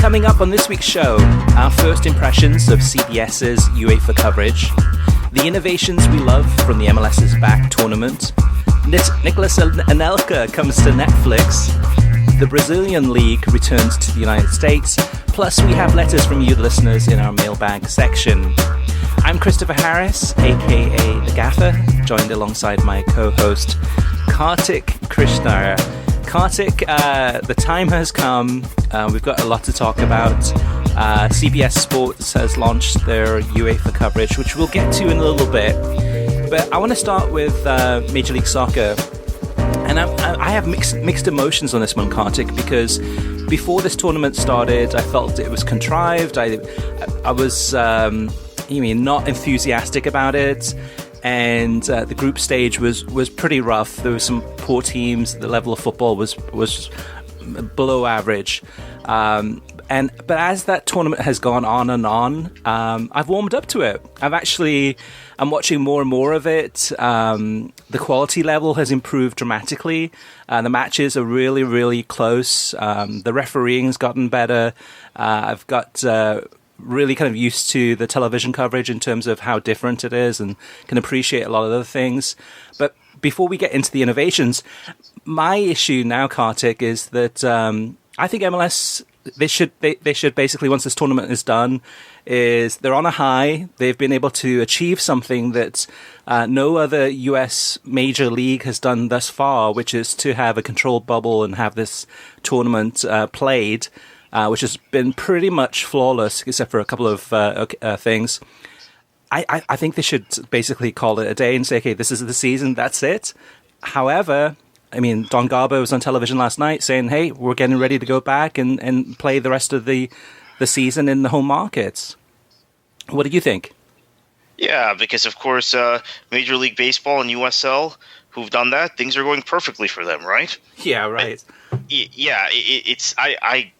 Coming up on this week's show, our first impressions of CBS's UEFA coverage, the innovations we love from the MLS Is Back tournament, Nicolas Anelka comes to Netflix, the Brazilian League returns to the United States, plus we have letters from you, the listeners, in our mailbag section. I'm Christopher Harris, aka The Gaffer, joined alongside my co-host Kartik Krishna. Kartik, the time has come. We've got a lot to talk about. CBS Sports has launched their UEFA coverage, which we'll get to in a little bit. But I want to start with Major League Soccer. And I have mixed emotions on this one, Kartik, because before this tournament started, I felt it was contrived. I was not enthusiastic about it. And the group stage was pretty rough. There were some poor teams. The level of football was below average. But as that tournament has gone on and on, I've warmed up to it. I'm watching more and more of it. The quality level has improved dramatically. The matches are really, really close. The refereeing's gotten better. I've got really kind of used to the television coverage in terms of how different it is and can appreciate a lot of other things. But before we get into the innovations, my issue now, Kartik, is that I think MLS, they should basically, once this tournament is done, is they're on a high. They've been able to achieve something that no other US major league has done thus far, which is to have a controlled bubble and have this tournament played, which has been pretty much flawless, except for a couple of things. I think they should basically call it a day and say, okay, this is the season, that's it. However, I mean, Don Garber was on television last night saying, hey, we're getting ready to go back and play the rest of the season in the home markets. What do you think? Yeah, because, of course, Major League Baseball and USL, who've done that, things are going perfectly for them, right? Yeah, right. I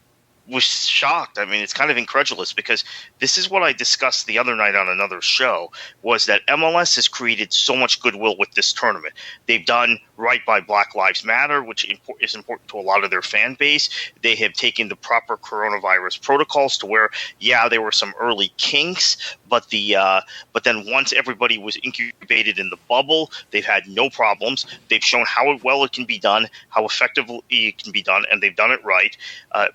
was shocked. I mean, it's kind of incredulous because this is what I discussed the other night on another show, was that MLS has created so much goodwill with this tournament. They've done right by Black Lives Matter, which is important to a lot of their fan base. They have taken the proper coronavirus protocols to where, there were some early kinks, but then once everybody was incubated in the bubble, they've had no problems. They've shown how well it can be done, how effectively it can be done, and they've done it right,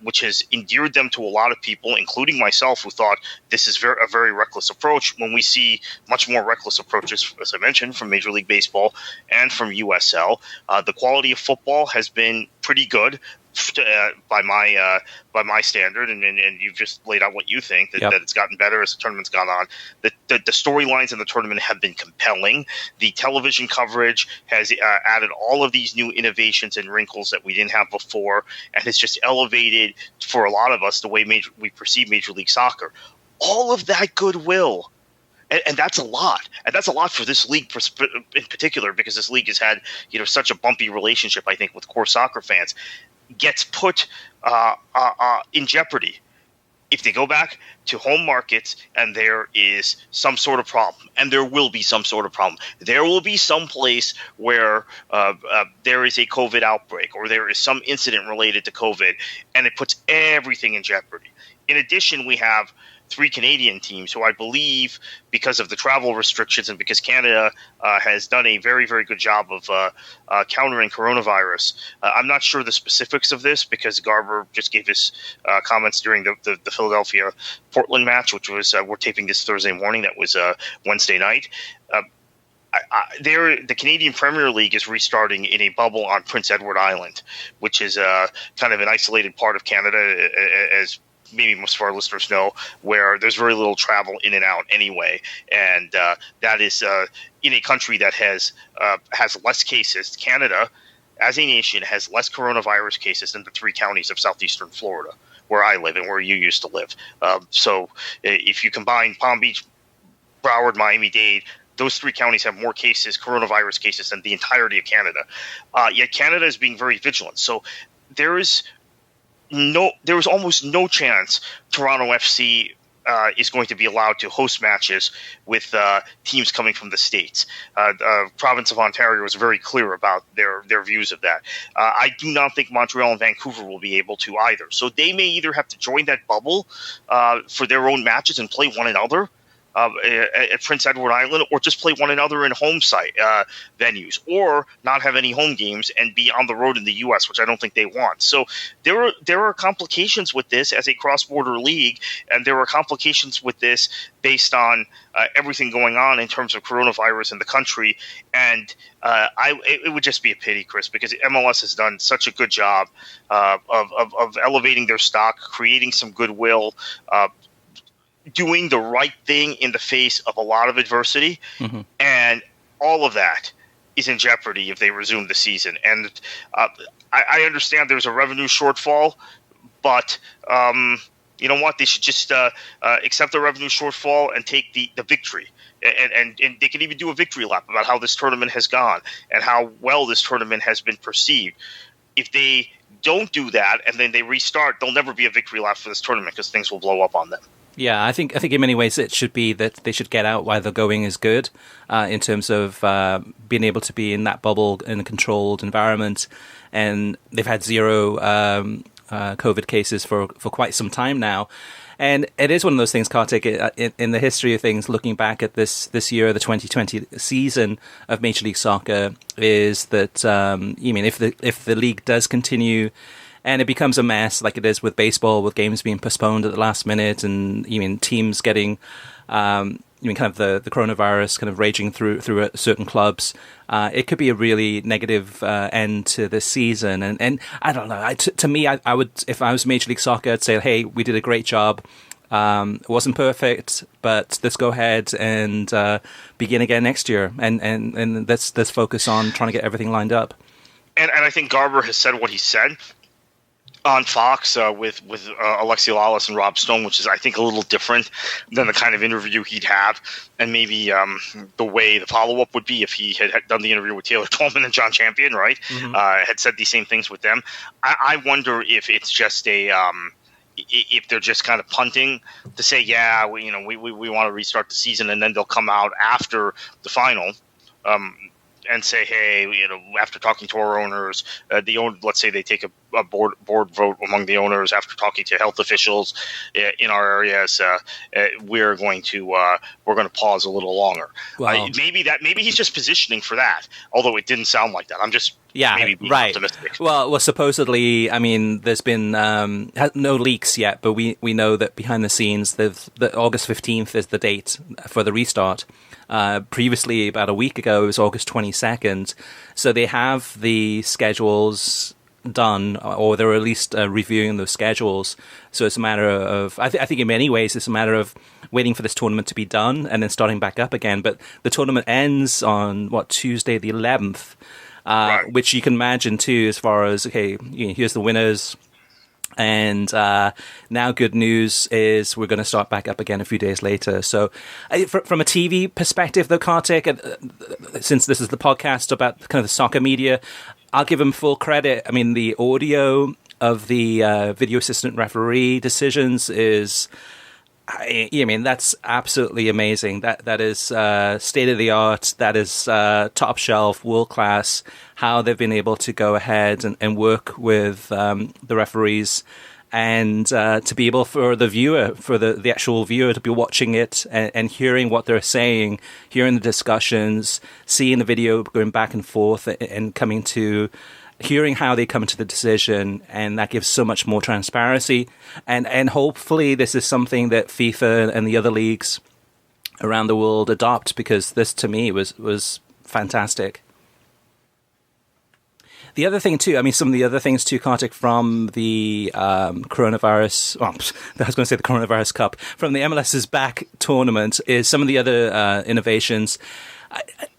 which has endeared them to a lot of people, including myself, who thought this is a very reckless approach, when we see much more reckless approaches, as I mentioned, from Major League Baseball and from USL. The quality of football has been pretty good by my standard, and you've just laid out what you think, that it's gotten better as the tournament's gone on. The storylines in the tournament have been compelling. The television coverage has added all of these new innovations and wrinkles that we didn't have before, and it's just elevated, for a lot of us, the way we perceive Major League Soccer. All of that goodwill. And that's a lot. And that's a lot for this league in particular, because this league has had, such a bumpy relationship, I think, with core soccer fans, gets put in jeopardy if they go back to home markets and there is some sort of problem. And there will be some sort of problem. There will be some place where there is a COVID outbreak, or there is some incident related to COVID, and it puts everything in jeopardy. In addition, we have 3 Canadian teams who, I believe, because of the travel restrictions and because Canada has done a very, very good job of countering coronavirus. I'm not sure the specifics of this, because Garber just gave his comments during the Philadelphia-Portland match, which was, we're taping this Thursday morning. That was Wednesday night. The Canadian Premier League is restarting in a bubble on Prince Edward Island, which is kind of an isolated part of Canada, as maybe most of our listeners know, where there's very little travel in and out anyway. And that is in a country that has less cases. Canada, as a nation, has less coronavirus cases than the 3 counties of southeastern Florida, where I live and where you used to live. So if you combine Palm Beach, Broward, Miami-Dade, those 3 counties have more cases, coronavirus cases, than the entirety of Canada. Yet Canada is being very vigilant. So there was almost no chance Toronto FC is going to be allowed to host matches with teams coming from the States. Province of Ontario was very clear about their views of that. I do not think Montreal and Vancouver will be able to either. So they may either have to join that bubble for their own matches and play one another at Prince Edward Island, or just play one another in home site venues, or not have any home games and be on the road in the U.S., which I don't think they want. So there are complications with this as a cross-border league, and there are complications with this based on everything going on in terms of coronavirus in the country. And it would just be a pity, Chris, because MLS has done such a good job of elevating their stock, creating some goodwill, doing the right thing in the face of a lot of adversity, and all of that is in jeopardy if they resume the season. And I understand there's a revenue shortfall, but you know what? They should just accept the revenue shortfall and take the victory. And they can even do a victory lap about how this tournament has gone and how well this tournament has been perceived. If they don't do that and then they restart, there'll never be a victory lap for this tournament because things will blow up on them. Yeah, I think in many ways it should be that they should get out while the going is good, in terms of being able to be in that bubble in a controlled environment. And they've had zero COVID cases for quite some time now. And it is one of those things, Kartik, in the history of things, looking back at this year, the 2020 season of Major League Soccer, is that, if the league does continue and it becomes a mess like it is with baseball, with games being postponed at the last minute, and teams getting, kind of the coronavirus kind of raging through certain clubs, it could be a really negative end to this season. And I don't know. To me, I would, if I was Major League Soccer, I'd say, hey, we did a great job. It wasn't perfect, but let's go ahead and begin again next year, and let's focus on trying to get everything lined up. And I think Garber has said what he said on Fox with Alexi Lawless and Rob Stone, which is, I think, a little different than the kind of interview he'd have, and maybe the way the follow-up would be if he had done the interview with Taylor Twellman and John Champion, right? Had said these same things with them. I wonder if it's just if they're just kind of punting to say, yeah, we want to restart the season, and then they'll come out after the final and say, hey, after talking to our owners, let's say they take a board vote among the owners after talking to health officials in our areas, we're going to pause a little longer. Well, maybe he's just positioning for that, although it didn't sound like that. I'm just maybe being optimistic. Well, supposedly, there's been no leaks yet, but we know that behind the scenes, that August 15th is the date for the restart. Previously, about a week ago, it was August 22nd. So they have the schedules done, or they're at least reviewing those schedules. So it's a matter of, I think in many ways, it's a matter of waiting for this tournament to be done and then starting back up again. But the tournament ends on, Tuesday the 11th, right. Which you can imagine too, as far as, okay, here's the winners. And now good news is we're going to start back up again a few days later. So from a TV perspective, though, Kartik, since this is the podcast about kind of the soccer media, I'll give him full credit. The audio of the video assistant referee decisions is... that's absolutely amazing. That is state of the art. That is top shelf, world class. How they've been able to go ahead and work with the referees, and to be able for the viewer, for the actual viewer, to be watching it and hearing what they're saying, hearing the discussions, seeing the video going back and forth, and coming to. Hearing how they come to the decision, and that gives so much more transparency. And hopefully this is something that FIFA and the other leagues around the world adopt, because this, to me, was fantastic. The other thing, too, some of the other things, too, Kartik, from the coronavirus... I was going to say the Coronavirus Cup. From the MLS Is Back tournament is some of the other innovations.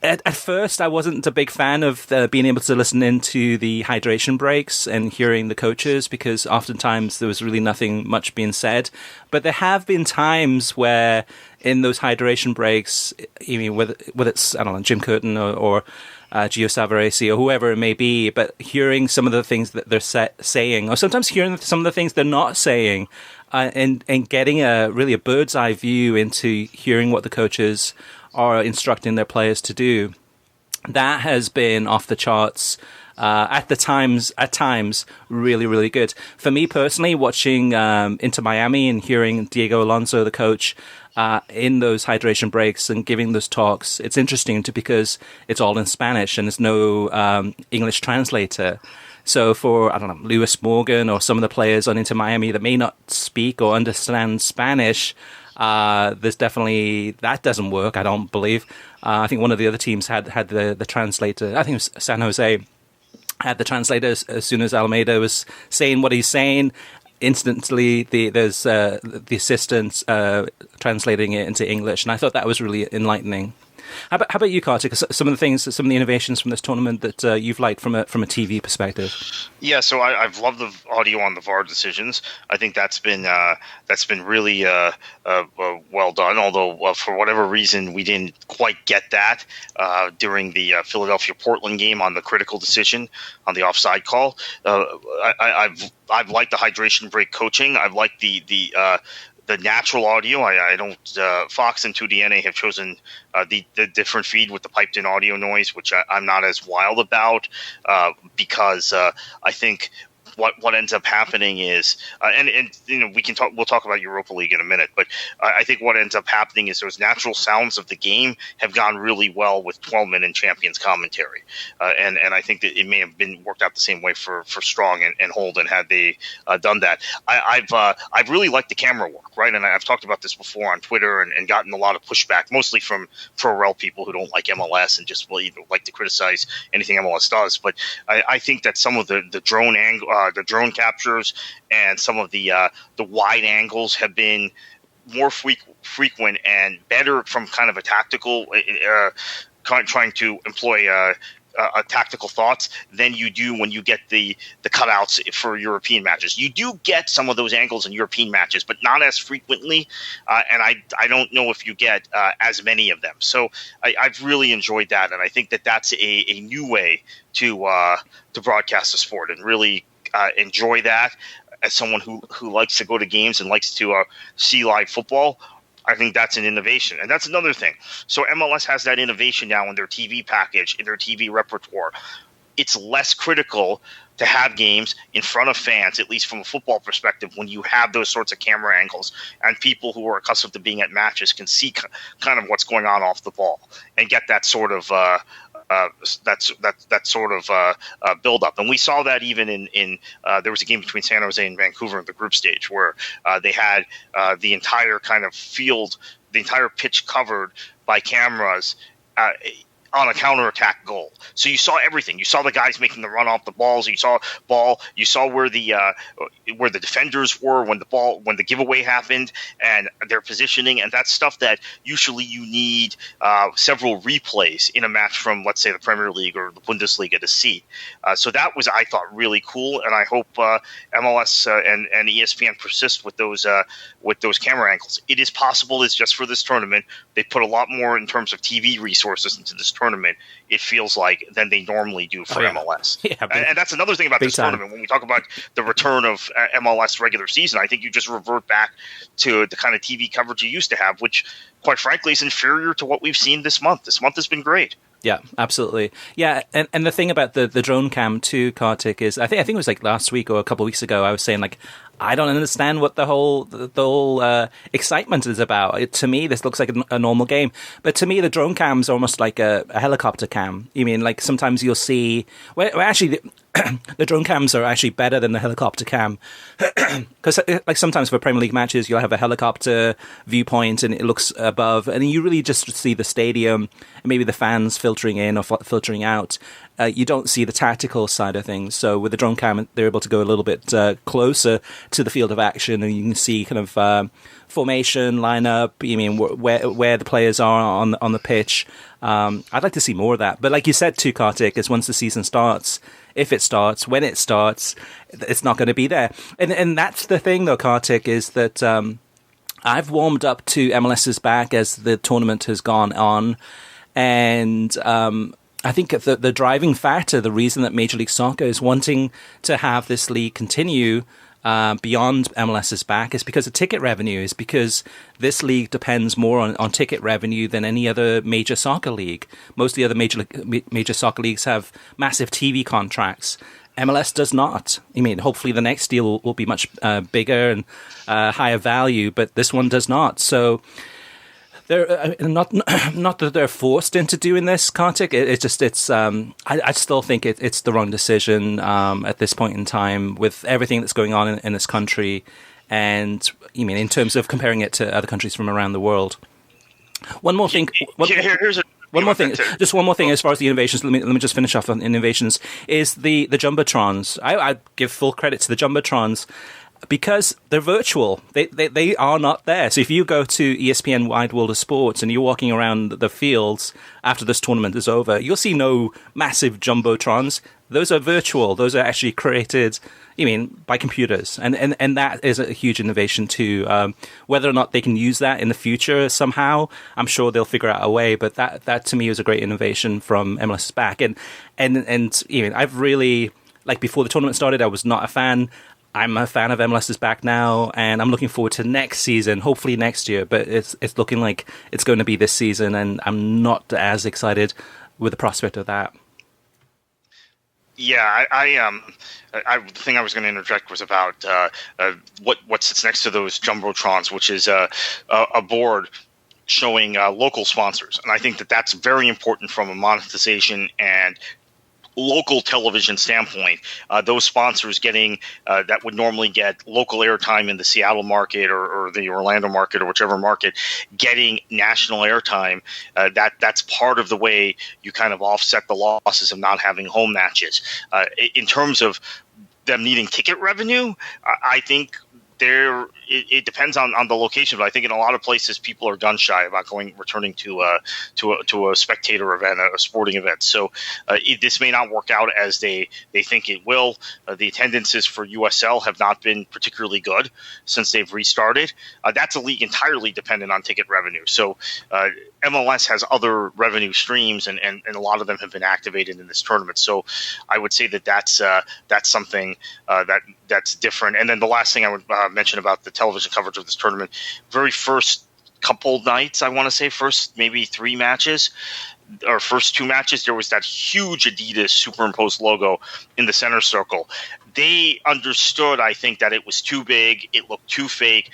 At first, I wasn't a big fan of being able to listen into the hydration breaks and hearing the coaches, because oftentimes there was really nothing much being said. But there have been times where in those hydration breaks, whether it's, I don't know, Jim Curtin or Gio Savarese or whoever it may be, but hearing some of the things that they're saying, or sometimes hearing some of the things they're not saying, and getting a bird's eye view into hearing what the coaches are instructing their players to do. That has been off the charts. At times, really, really good. For me personally, watching Inter Miami and hearing Diego Alonso, the coach, in those hydration breaks and giving those talks, it's interesting because it's all in Spanish and there's no English translator. So for, I don't know, Lewis Morgan or some of the players on Inter Miami that may not speak or understand Spanish, there's definitely, that doesn't work, I don't believe. I think one of the other teams had the translator. I think it was San Jose had the translator as soon as Almeida was saying what he's saying. Instantly, there's the assistant translating it into English, and I thought that was really enlightening. How about you, Kartik? Some of the innovations from this tournament that you've liked from a TV perspective? Yeah, so I've loved the audio on the VAR decisions. I think that's been really well done. Although for whatever reason we didn't quite get that during the Philadelphia-Portland game on the critical decision on the offside call. I've liked the hydration break coaching. I've liked the natural audio. I don't. Fox and 2DNA have chosen the different feed with the piped in audio noise, which I'm not as wild about because I think what ends up happening is, and you know, we'll talk about Europa League in a minute, but I think what ends up happening is those natural sounds of the game have gone really well with Twellman and Champions commentary, and I think that it may have been worked out the same way for Strong and Holden had they done that. I've really liked the camera work, right? And I've talked about this before on Twitter and gotten a lot of pushback, mostly from pro-rel people who don't like MLS and just like to criticize anything MLS does. But I think that some of the drone angle. The drone captures and some of the wide angles have been more frequent and better from kind of a tactical, trying to employ tactical thoughts than you do when you get the cutouts for European matches. You do get some of those angles in European matches, but not as frequently. And I don't know if you get as many of them. So I've really enjoyed that, and I think that that's a new way to broadcast the sport and really enjoy that. As someone who likes to go to games and likes to see live football, I think that's an innovation. And that's another thing. So MLS has that innovation now in their TV package, in their TV repertoire. It's less critical to have games in front of fans, at least from a football perspective, when you have those sorts of camera angles and people who are accustomed to being at matches can see kind of what's going on off the ball and get that sort of build up. And we saw that even in there was a game between San Jose and Vancouver in the group stage where they had the entire kind of field, the entire pitch covered by cameras on a counterattack goal. So you saw everything. You saw the guys making the run off the balls. You saw where the defenders were when the giveaway happened and their positioning, and that's stuff that usually you need several replays in a match from, let's say, the Premier League or the Bundesliga to see. So that was, I thought, really cool, and I hope MLS and ESPN persist with those camera angles. It is possible it's just for this tournament. They put a lot more in terms of TV resources into this tournament, it feels like, than they normally do for MLS. Yeah, and that's another thing about this tournament. When we talk about the return of MLS regular season, I think you just revert back to the kind of TV coverage you used to have, which, quite frankly, is inferior to what we've seen this month. This month has been great. Yeah, absolutely. Yeah, and the thing about the drone cam too, Kartik, is I think it was like last week or a couple of weeks ago, I was saying, like, I don't understand what the whole excitement is about. To me, this looks like a normal game, but to me, the drone cam's almost like a helicopter cam. You mean, like, sometimes you'll see actually the drone cams are actually better than the helicopter cam because, like, sometimes for Premier League matches, you'll have a helicopter viewpoint and it looks above, and you really just see the stadium and maybe the fans filtering in or filtering out. You don't see the tactical side of things. So with the drone cam, they're able to go a little bit closer to the field of action, and you can see kind of formation, lineup. You mean where the players are on the pitch. I'd like to see more of that. But like you said too, Kartik, is once the season starts, if it starts, when it starts, it's not going to be there. And that's the thing, though, Kartik, is that I've warmed up to MLS Is Back as the tournament has gone on, and I think the driving factor, the reason that Major League Soccer is wanting to have this league continue beyond MLS Is Back is because of ticket revenue, is because this league depends more on ticket revenue than any other major soccer league. Most of the other major soccer leagues have massive TV contracts. MLS does not. I mean, hopefully the next deal will be much bigger and higher value, but this one does not. So they're not that they're forced into doing this, Kartik. I still think it's the wrong decision at this point in time with everything that's going on in this country, and I mean in terms of comparing it to other countries from around the world. One more thing. One more thing as far as the innovations. Let me just finish off on innovations. Is the jumbotrons? I give full credit to the jumbotrons, because they're virtual. They are not there. So if you go to ESPN Wide World of Sports and you're walking around the fields after this tournament is over, you'll see no massive jumbotrons. Those are virtual. Those are actually created, by computers. And that is a huge innovation too. Whether or not they can use that in the future somehow, I'm sure they'll figure out a way. But that to me was a great innovation from MLS Is Back. And I've really, before the tournament started, I was not a fan. I'm a fan of MLS Is Back now, and I'm looking forward to next season, hopefully next year, but it's looking like it's going to be this season, and I'm not as excited with the prospect of that. Yeah, the thing I was going to interject was about what sits next to those jumbotrons, which is a board showing local sponsors, and I think that's very important from a monetization and local television standpoint. Those sponsors getting that would normally get local airtime in the Seattle market or the Orlando market or whichever market, getting national airtime, that's part of the way you kind of offset the losses of not having home matches. In terms of them needing ticket revenue, I think it depends on the location, but I think in a lot of places people are gun shy about returning to a spectator event, a sporting event. So this may not work out as they think it will. The attendances for USL have not been particularly good since they've restarted. That's a league entirely dependent on ticket revenue. So MLS has other revenue streams, and a lot of them have been activated in this tournament. So I would say that's something that's different. And then the last thing I would mention about the television coverage of this tournament, very first couple nights, I want to say first maybe 3 matches or first 2 matches, there was that huge Adidas superimposed logo in the center circle. They understood, I think, that it was too big. It looked too fake.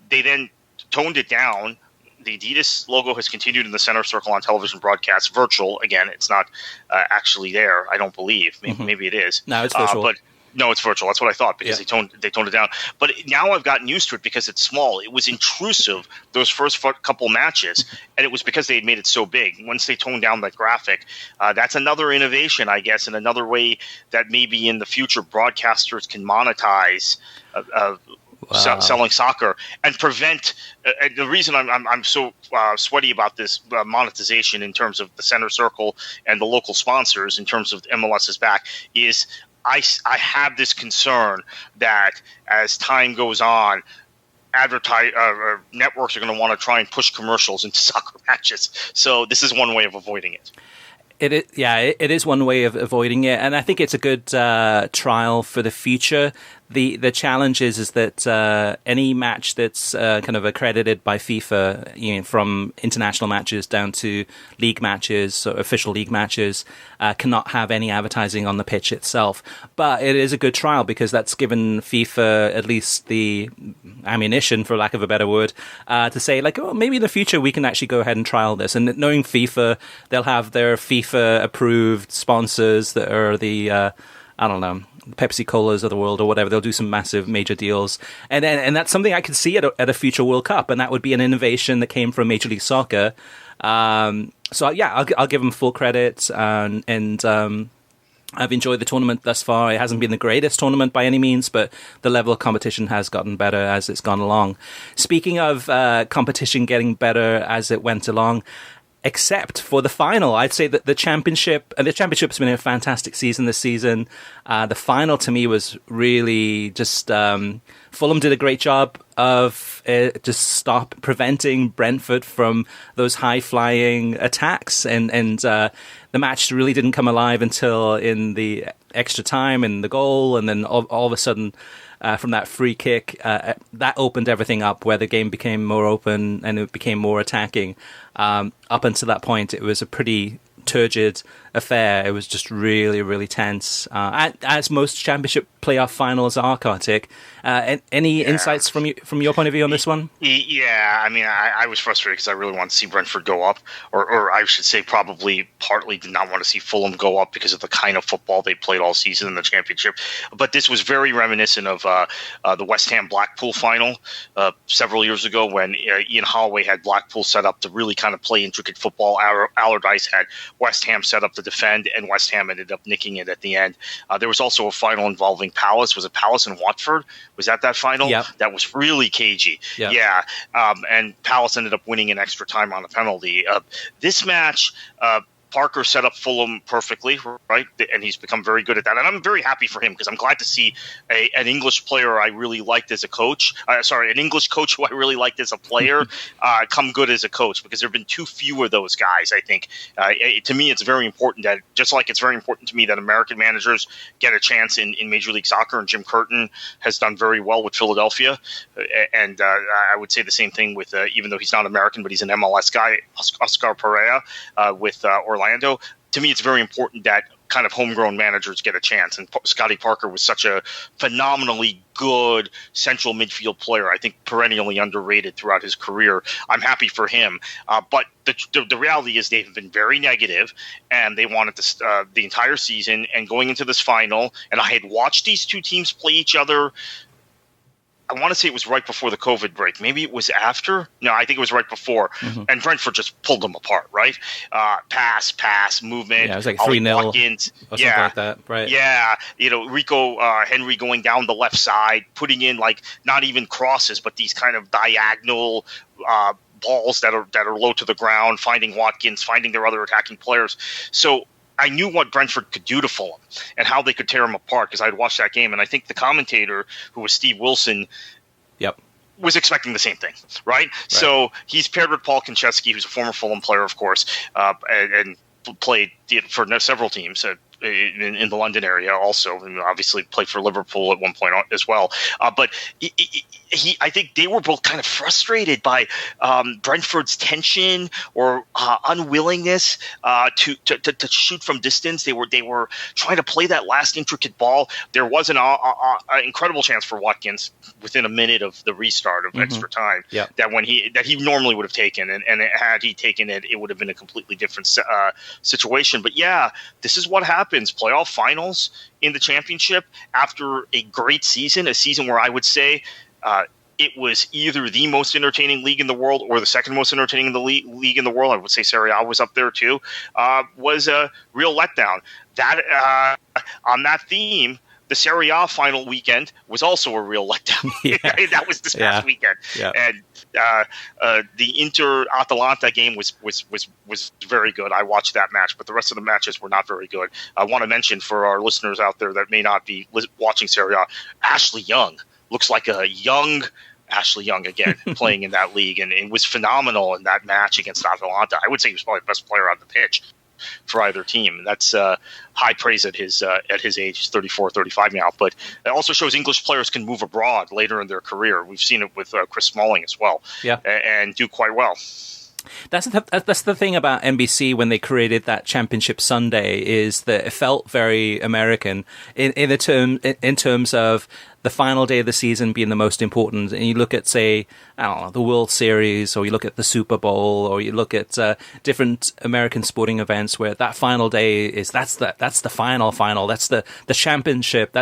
They then toned it down. The Adidas logo has continued in the center circle on television broadcasts, virtual. Again, it's not actually there, I don't believe. Maybe it is. No, it's virtual. No, it's virtual. That's what I thought, because they toned it down. But now I've gotten used to it because it's small. It was intrusive those first couple matches, and it was because they had made it so big. Once they toned down that graphic, that's another innovation, I guess, and another way that maybe in the future broadcasters can monetize selling soccer and prevent. And the reason I'm so sweaty about this monetization in terms of the center circle and the local sponsors in terms of MLS Is Back is I have this concern that as time goes on, networks are going to want to try and push commercials into soccer matches. So this is one way of avoiding it. It is one way of avoiding it, and I think it's a good trial for the future. The challenge is that any match that's kind of accredited by FIFA, from international matches down to league matches, or official league matches, cannot have any advertising on the pitch itself. But it is a good trial because that's given FIFA at least the ammunition, for lack of a better word, to say maybe in the future we can actually go ahead and trial this. And knowing FIFA, they'll have their FIFA approved sponsors that are the Pepsi Colas of the world or whatever. They'll do some massive major deals, and that's something I could see at a future World Cup, and that would be an innovation that came from Major League Soccer. So yeah, I'll give them full credit, and I've enjoyed the tournament thus far. It hasn't been the greatest tournament by any means, but the level of competition has gotten better as it's gone along. Speaking of competition getting better as it went along, except for the final, I'd say that the championship's been a fantastic season this season. The final to me was really just Fulham did a great job. of just preventing Brentford from those high-flying attacks. And the match really didn't come alive until in the extra time and the goal, and then all of a sudden, from that free kick, that opened everything up, where the game became more open and it became more attacking. Up until that point, it was a pretty turgid affair. It was just really, really tense, as most championship playoff finals are, Kartik. Any insights from your point of view on this one? Yeah, I mean, I was frustrated because I really wanted to see Brentford go up, or I should say probably partly did not want to see Fulham go up because of the kind of football they played all season in the championship. But this was very reminiscent of the West Ham-Blackpool final several years ago, when Ian Holloway had Blackpool set up to really kind of play intricate football. Allardyce had West Ham set up to defend, and West Ham ended up nicking it at the end. There was also a final involving Palace. Was it Palace and Watford? Was that final? Yep. That was really cagey. Yep. Yeah. And Palace ended up winning in extra time on a penalty. This match, Parker set up Fulham perfectly, right? And he's become very good at that. And I'm very happy for him, because I'm glad to see an English player I really liked as a coach. An English coach who I really liked as a player come good as a coach, because there have been too few of those guys, I think. To me, it's very important that, just like it's very important to me that American managers get a chance in Major League Soccer, and Jim Curtin has done very well with Philadelphia. And I would say the same thing with, even though he's not American, but he's an MLS guy, Oscar Pereira with Orlando. To me, it's very important that kind of homegrown managers get a chance. And Scotty Parker was such a phenomenally good central midfield player. I think perennially underrated throughout his career. I'm happy for him. But the reality is they've been very negative, and they wanted the entire season and going into this final. And I had watched these two teams play each other. I want to say it was right before the COVID break. Maybe it was after. No, I think it was right before. Mm-hmm. And Brentford just pulled them apart, right? Pass, movement. Yeah, it was like 3-0 or something like that, right? Yeah, Rico Henry going down the left side, putting in like not even crosses, but these kind of diagonal balls that are low to the ground, finding Watkins, finding their other attacking players. So I knew what Brentford could do to Fulham and how they could tear them apart, because I had watched that game. And I think the commentator, who was Steve Wilson, was expecting the same thing, right? So he's paired with Paul Konchesky, who's a former Fulham player, of course, and played for several teams in the London area also, and obviously played for Liverpool at one point as well. But I think they were both kind of frustrated by Brentford's tension or unwillingness to shoot from distance. They were trying to play that last intricate ball. There was an incredible chance for Watkins within a minute of the restart of extra time that he normally would have taken, and had he taken it, it would have been a completely different situation. But yeah, this is what happens. Playoff finals in the championship after a great season, a season where I would say it was either the most entertaining league in the world or the second most entertaining league in the world. I would say Serie A was up there too. Was a real letdown. That on that theme, the Serie A final weekend was also a real letdown. That was this past weekend. Yeah. And the Inter-Atalanta game was very good. I watched that match, but the rest of the matches were not very good. I want to mention for our listeners out there that may not be watching Serie A, Ashley Young looks like a young Ashley Young again playing in that league, and it was phenomenal in that match against Atalanta. I would say he was probably the best player on the pitch for either team. That's high praise at his age. He's 34, 35 now, but it also shows English players can move abroad later in their career. We've seen it with Chris Smalling as well, and do quite well. That's the thing about NBC when they created that Championship Sunday, is that it felt very American in terms of the final day of the season being the most important. And you look at, say, I don't know, the World Series, or you look at the Super Bowl, or you look at different American sporting events where that final day is that's the final. That's the championship.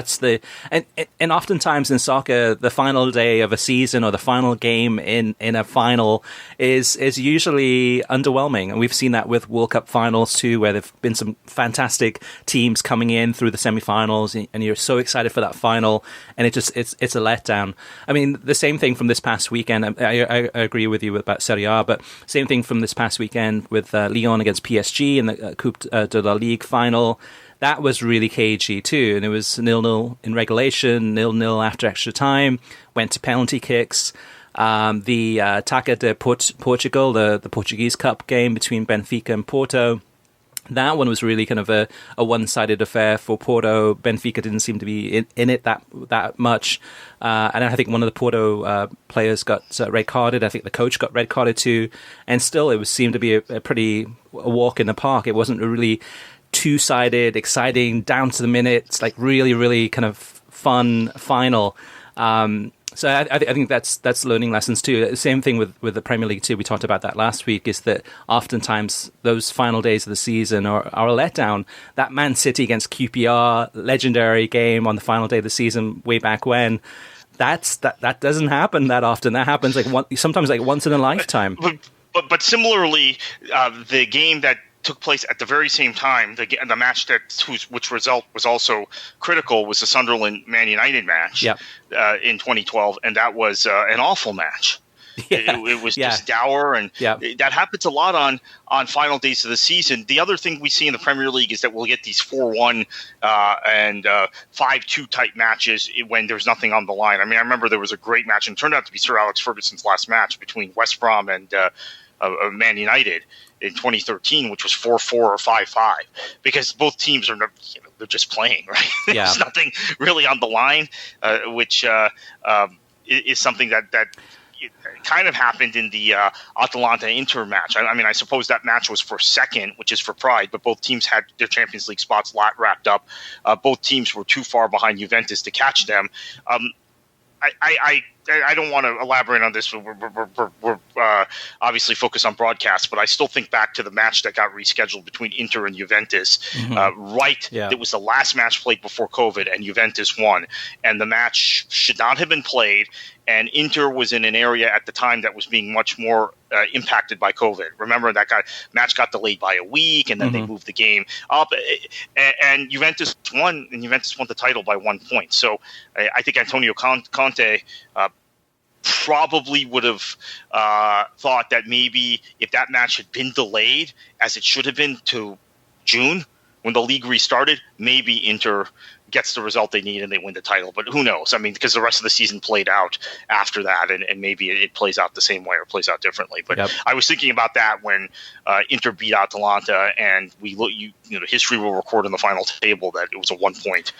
And oftentimes in soccer, the final day of a season or the final game in a final is usually underwhelming. And we've seen that with World Cup finals too, where there've been some fantastic teams coming in through the semifinals, and you're so excited for that final, and it's a letdown. I mean, the same thing from this past weekend. I agree with you about Serie A, but same thing from this past weekend with Lyon against PSG in the Coupe de la Ligue final. that was really cagey too. And it was 0-0 in regulation, 0-0 after extra time, went to penalty kicks. The Taça de Portugal, the Portuguese Cup game between Benfica and Porto, that one was really kind of a one-sided affair for Porto. Benfica didn't seem to be in it that much. And I think one of the Porto players got red carded. I think the coach got red carded too. And still, it seemed to be a walk in the park. It wasn't a really two-sided, exciting, down to the minute, like really, really kind of fun final. So I think that's learning lessons too. Same thing with the Premier League too. We talked about that last week, is that oftentimes those final days of the season are a letdown. That Man City against QPR, legendary game on the final day of the season way back when, that doesn't happen that often. That happens sometimes once in a lifetime. But similarly, the game that took place at the very same time, the match which result was also critical, was the Sunderland Man United match in 2012, and that was an awful match. Yeah. It was just dour, and that happens a lot on final days of the season. The other thing we see in the Premier League is that we'll get these 4-1 and 5-2 type matches when there's nothing on the line. I mean, I remember there was a great match, and it turned out to be Sir Alex Ferguson's last match between West Brom and Man United in 2013, which was 4-4 or 5-5, because both teams are they're just playing, right? There's nothing really on the line, which is something that kind of happened in the Atalanta-Inter match. I mean, I suppose that match was for second, which is for pride, but both teams had their Champions League spots wrapped up. Both teams were too far behind Juventus to catch them. I don't want to elaborate on this. We're obviously focused on broadcast, but I still think back to the match that got rescheduled between Inter and Juventus. It was the last match played before COVID, and Juventus won. And the match should not have been played, and Inter was in an area at the time that was being much more impacted by COVID. Remember, that match got delayed by a week, and then they moved the game up, and Juventus won, the title by 1 point. So I think Antonio Conte probably would have thought that maybe if that match had been delayed, as it should have been, to June when the league restarted, maybe Inter gets the result they need and they win the title. But who knows? I mean, because the rest of the season played out after that, and maybe it plays out the same way or plays out differently. But I was thinking about that when Inter beat Atalanta, and history will record in the final table that it was a 1 point.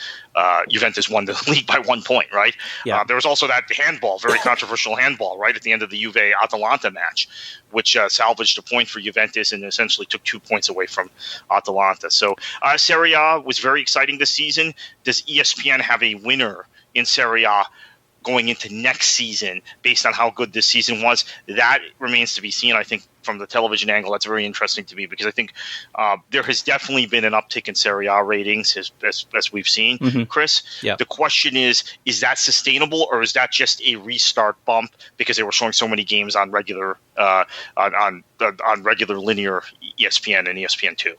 Juventus won the league by 1 point, right? There was also that handball, very controversial handball, right at the end of the Juve-Atalanta match, which salvaged a point for Juventus and essentially took 2 points away from Atalanta. So Serie A was very exciting this season. Does ESPN have a winner in Serie A going into next season based on how good this season was? That remains to be seen. I think from the television angle, that's very interesting to me, because I think there has definitely been an uptick in Serie A ratings as we've seen, Chris. The question is that sustainable, or is that just a restart bump because they were showing so many games on regular on regular linear ESPN and ESPN2?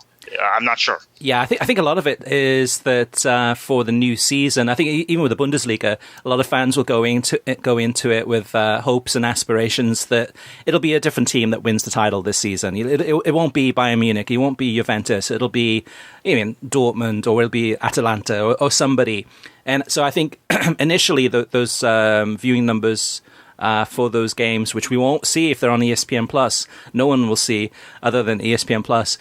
I'm not sure. Yeah, I think a lot of it is that for the new season, I think even with the Bundesliga, a lot of fans will go into it with hopes and aspirations that it'll be a different team that wins the title this season. It won't be Bayern Munich, it won't be Juventus, it'll be Dortmund, or it'll be Atalanta or somebody. And so I think initially those viewing numbers for those games, which we won't see if they're on ESPN Plus, no one will see other than ESPN Plus,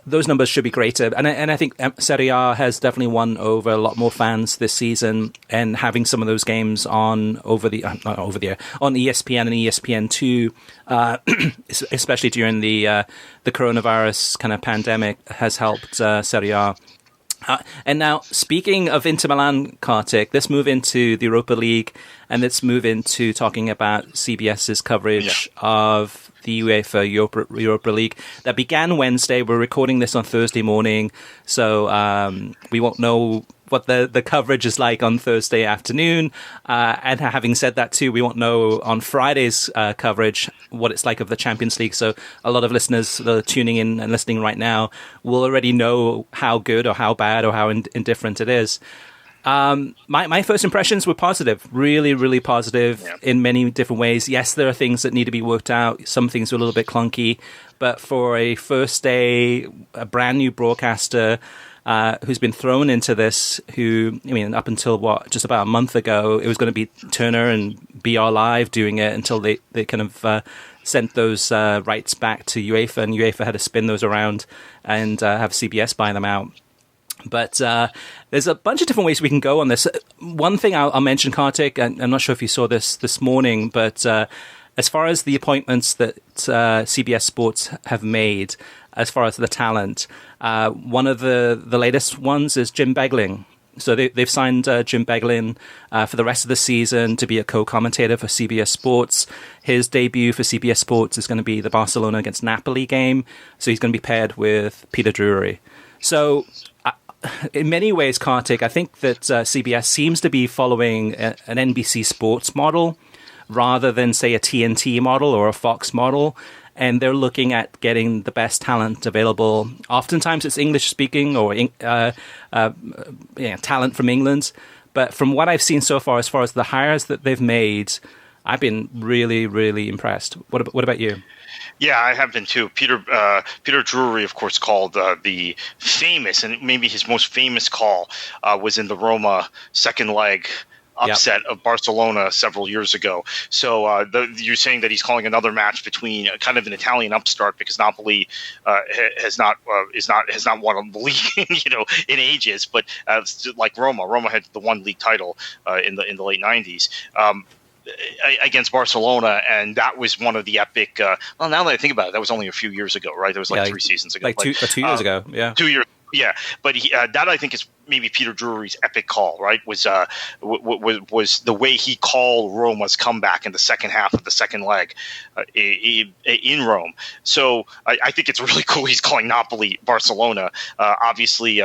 those numbers should be greater. And I think Serie A has definitely won over a lot more fans this season, and having some of those games on on ESPN and ESPN2, especially during the coronavirus kind of pandemic, has helped Serie A. And now, speaking of Inter Milan, Kartik, let's move into the Europa League, and let's move into talking about CBS's coverage of the UEFA Europa League that began Wednesday. We're recording this on Thursday morning, so we won't know what the coverage is like on Thursday afternoon. And having said that too, we won't know on Friday's coverage what it's like of the Champions League. So a lot of listeners that are tuning in and listening right now will already know how good or how bad or how indifferent it is. My first impressions were positive, really, really positive in many different ways. Yes, there are things that need to be worked out. Some things were a little bit clunky, but for a first day, a brand new broadcaster, who's been thrown into this, up until just about a month ago, it was going to be Turner and BR Live doing it until they kind of sent those rights back to UEFA, and UEFA had to spin those around and have CBS buy them out. But there's a bunch of different ways we can go on this. One thing I'll mention, Kartik, and I'm not sure if you saw this morning, but as far as the appointments that CBS Sports have made, as far as the talent, one of the latest ones is Jim Beglin. So they've signed Jim Beglin for the rest of the season to be a co-commentator for CBS Sports. His debut for CBS Sports is going to be the Barcelona against Napoli game. So he's going to be paired with Peter Drury. So in many ways, Kartik, I think that CBS seems to be following an NBC Sports model rather than, say, a TNT model or a Fox model. And they're looking at getting the best talent available. Oftentimes it's English-speaking or talent from England. But from what I've seen so far, as far as the hires that they've made, I've been really, really impressed. What about you? Yeah, I have been too. Peter Drury, of course, called the famous, and maybe his most famous call was in the Roma second leg upset of Barcelona several years ago. So you're saying that he's calling another match between kind of an Italian upstart, because Napoli has not won the league in ages, but like Roma had the one league title in the late 90s. Against Barcelona, and that was one of the epic. Well, now that I think about it, that was only a few years ago, right? That was 3 seasons ago, 2 years ago. Yeah, 2 years. Yeah, but that I think is maybe Peter Drury's epic call, right? Was the way he called Roma's comeback in the second half of the second leg in Rome. So I think it's really cool he's calling Napoli Barcelona. Obviously,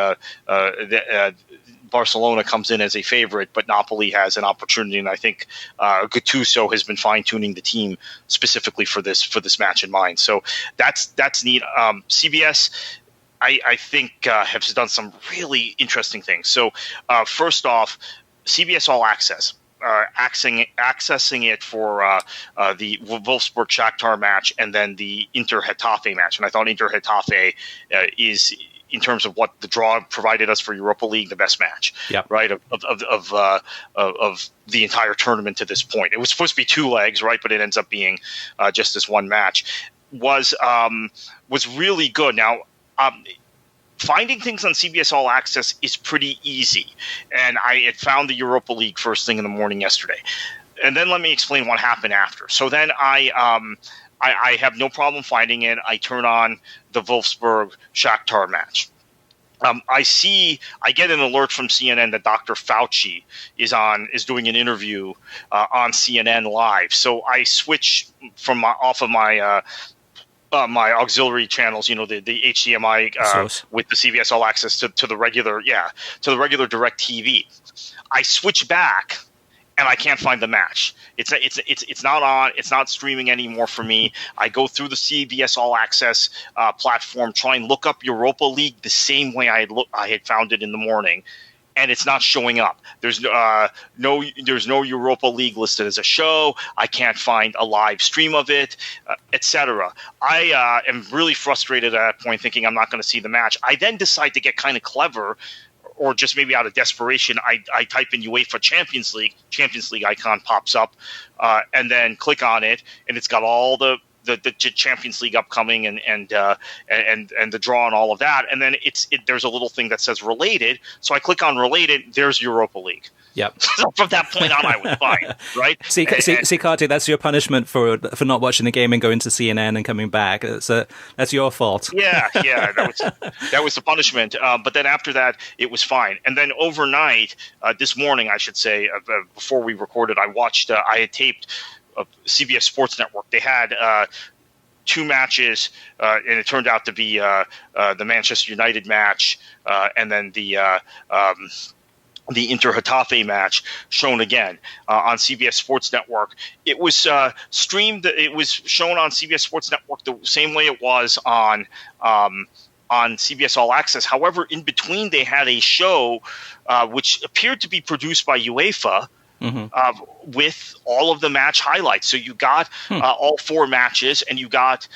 Barcelona comes in as a favorite, but Napoli has an opportunity, and I think Gattuso has been fine-tuning the team specifically for this match in mind. So that's neat. CBS, I think, has done some really interesting things. So first off, CBS All Access. Accessing it for the Wolfsburg Shakhtar match and then the Inter Getafe match, and I thought Inter Getafe is, in terms of what the draw provided us for Europa League, the best match, right, of the entire tournament to this point. It was supposed to be 2 legs, right, but it ends up being just this one match. Was really good. Now, finding things on CBS All Access is pretty easy, and I had found the Europa League first thing in the morning yesterday. And then let me explain what happened after. So then I have no problem finding it. I turn on the Wolfsburg Shakhtar match. I get an alert from CNN that Dr. Fauci is doing an interview on CNN Live. So I switch off of my my auxiliary channels, the HDMI with the CBS All Access to the regular direct TV. I switch back, and I can't find the match. It's not on. It's not streaming anymore for me. I go through the CBS All Access platform, try and look up Europa League the same way I had found it in the morning, and it's not showing up. There's no Europa League listed as a show. I can't find a live stream of it, etc. I am really frustrated at that point, thinking I'm not going to see the match. I then decide to get kind of clever, or just maybe out of desperation, I type in UEFA Champions League. Champions League icon pops up, and then click on it, and it's got all the Champions League upcoming and the draw and all of that, and then there's a little thing that says related. So I click on related. There's Europa League. Yep. So from that point on, I was fine, right? See, Kartik, that's your punishment for not watching the game and going to CNN and coming back. That's your fault. Yeah, that was the punishment. But then after that, it was fine. And then overnight, this morning, I should say, before we recorded, I had taped CBS Sports Network. They had 2 matches, and it turned out to be the Manchester United match and then the Inter Getafe match shown again on CBS Sports Network. It was streamed. It was shown on CBS Sports Network the same way it was on CBS All Access. However, in between they had a show which appeared to be produced by UEFA, with all of the match highlights. So you got all 4 matches, and you got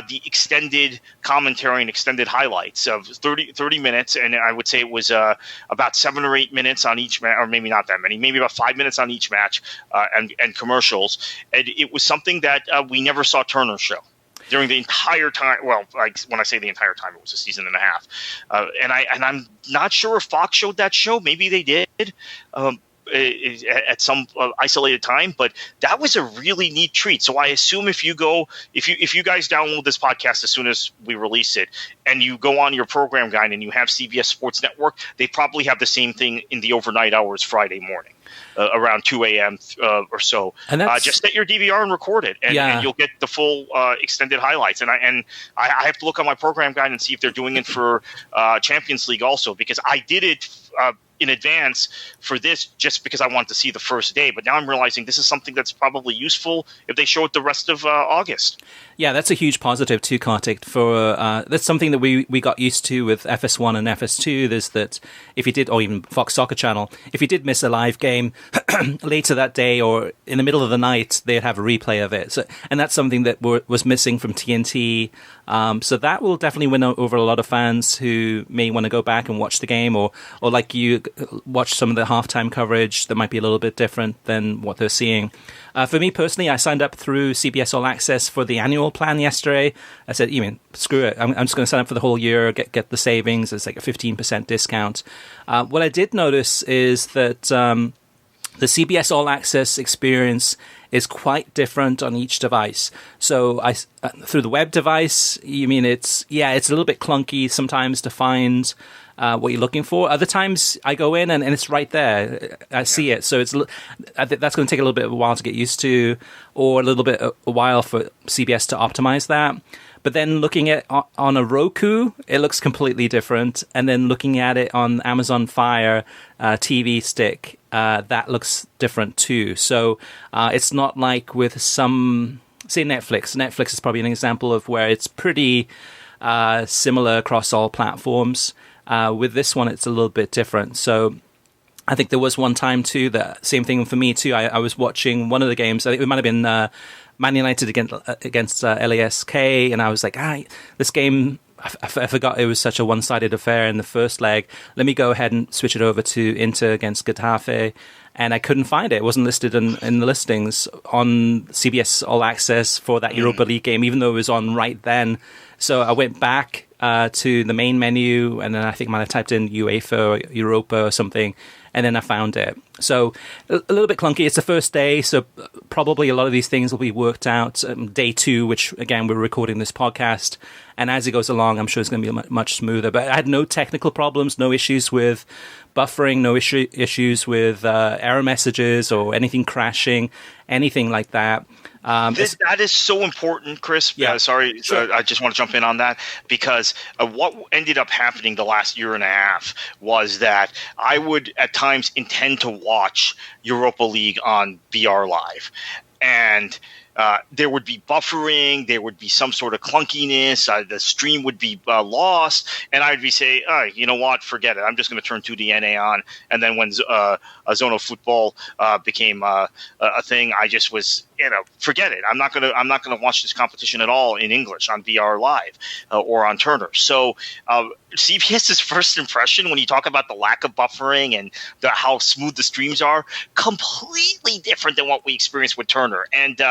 the extended commentary and extended highlights of 30 minutes. And I would say it was about 7 or 8 minutes on each match, or maybe not that many, maybe about 5 minutes on each match, and commercials. And it was something that we never saw Turner show during the entire time. Well, when I say the entire time, it was a season and a half. And I'm not sure if Fox showed that show. Maybe they did. At some isolated time, but that was a really neat treat. So I assume if you guys download this podcast as soon as we release it, and you go on your program guide and you have CBS Sports Network, they probably have the same thing in the overnight hours Friday morning, around 2 a.m. Or so. And just set your DVR and record it, and you'll get the full extended highlights. And I have to look on my program guide and see if they're doing it for Champions League also, because I did it in advance for this just because I wanted to see the first day. But now I'm realizing this is something that's probably useful if they show it the rest of August. Yeah, that's a huge positive too, Kartik. That's something that we got used to with FS1 and FS2. There's that if you did, or even Fox Soccer Channel, if you did miss a live game later that day or in the middle of the night, they'd have a replay of it. And that's something that was missing from TNT. So that will definitely win over a lot of fans who may want to go back and watch the game, or like you, watch some of the halftime coverage that might be a little bit different than what they're seeing. For me personally, I signed up through CBS All Access for the annual plan yesterday. I said, screw it. I'm just going to sign up for the whole year, get the savings. It's like a 15% discount. What I did notice is that the CBS All Access experience is quite different on each device. So through the web device, it's a little bit clunky sometimes to find what you're looking for. Other times I go in and it's right there. I see it. So I think that's going to take a little bit of a while to get used to, or a little bit a while for CBS to optimize that. But then looking at on a Roku, it looks completely different. And then looking at it on Amazon Fire TV stick, that looks different too. So it's not like with some, say Netflix. Netflix is probably an example of where it's pretty similar across all platforms. With this one, it's a little bit different. So I think there was one time too, that same thing for me too. I was watching one of the games. I think it might have been Man United against LASK, and I was like, this game, I forgot it was such a one-sided affair in the first leg. Let me go ahead and switch it over to Inter against Getafe, and I couldn't find it. It wasn't listed in the listings on CBS All Access for that Europa League game, even though it was on right then. So I went back to the main menu, and then I think I might have typed in UEFA or Europa or something, and then I found it. So a little bit clunky. It's the first day, so probably a lot of these things will be worked out. Day 2, which, again, we're recording this podcast, and as it goes along, I'm sure it's going to be much smoother. But I had no technical problems, no issues with buffering, no issues with error messages or anything crashing, anything like that. That is so important, Chris. Yeah. Sorry, sure. I just want to jump in on that, because what ended up happening the last year and a half was that I would at times intend to watch Europa League on BR Live, and there would be buffering, there would be some sort of clunkiness, the stream would be lost, and I would be saying, you know what, forget it. I'm just going to turn 2DNA on. And then when Zona Football became a thing, I just was, forget it. I'm not going to watch this competition at all in English on BR Live or on Turner. So CBS's first impression, when you talk about the lack of buffering and how smooth the streams are, completely different than what we experienced with Turner. And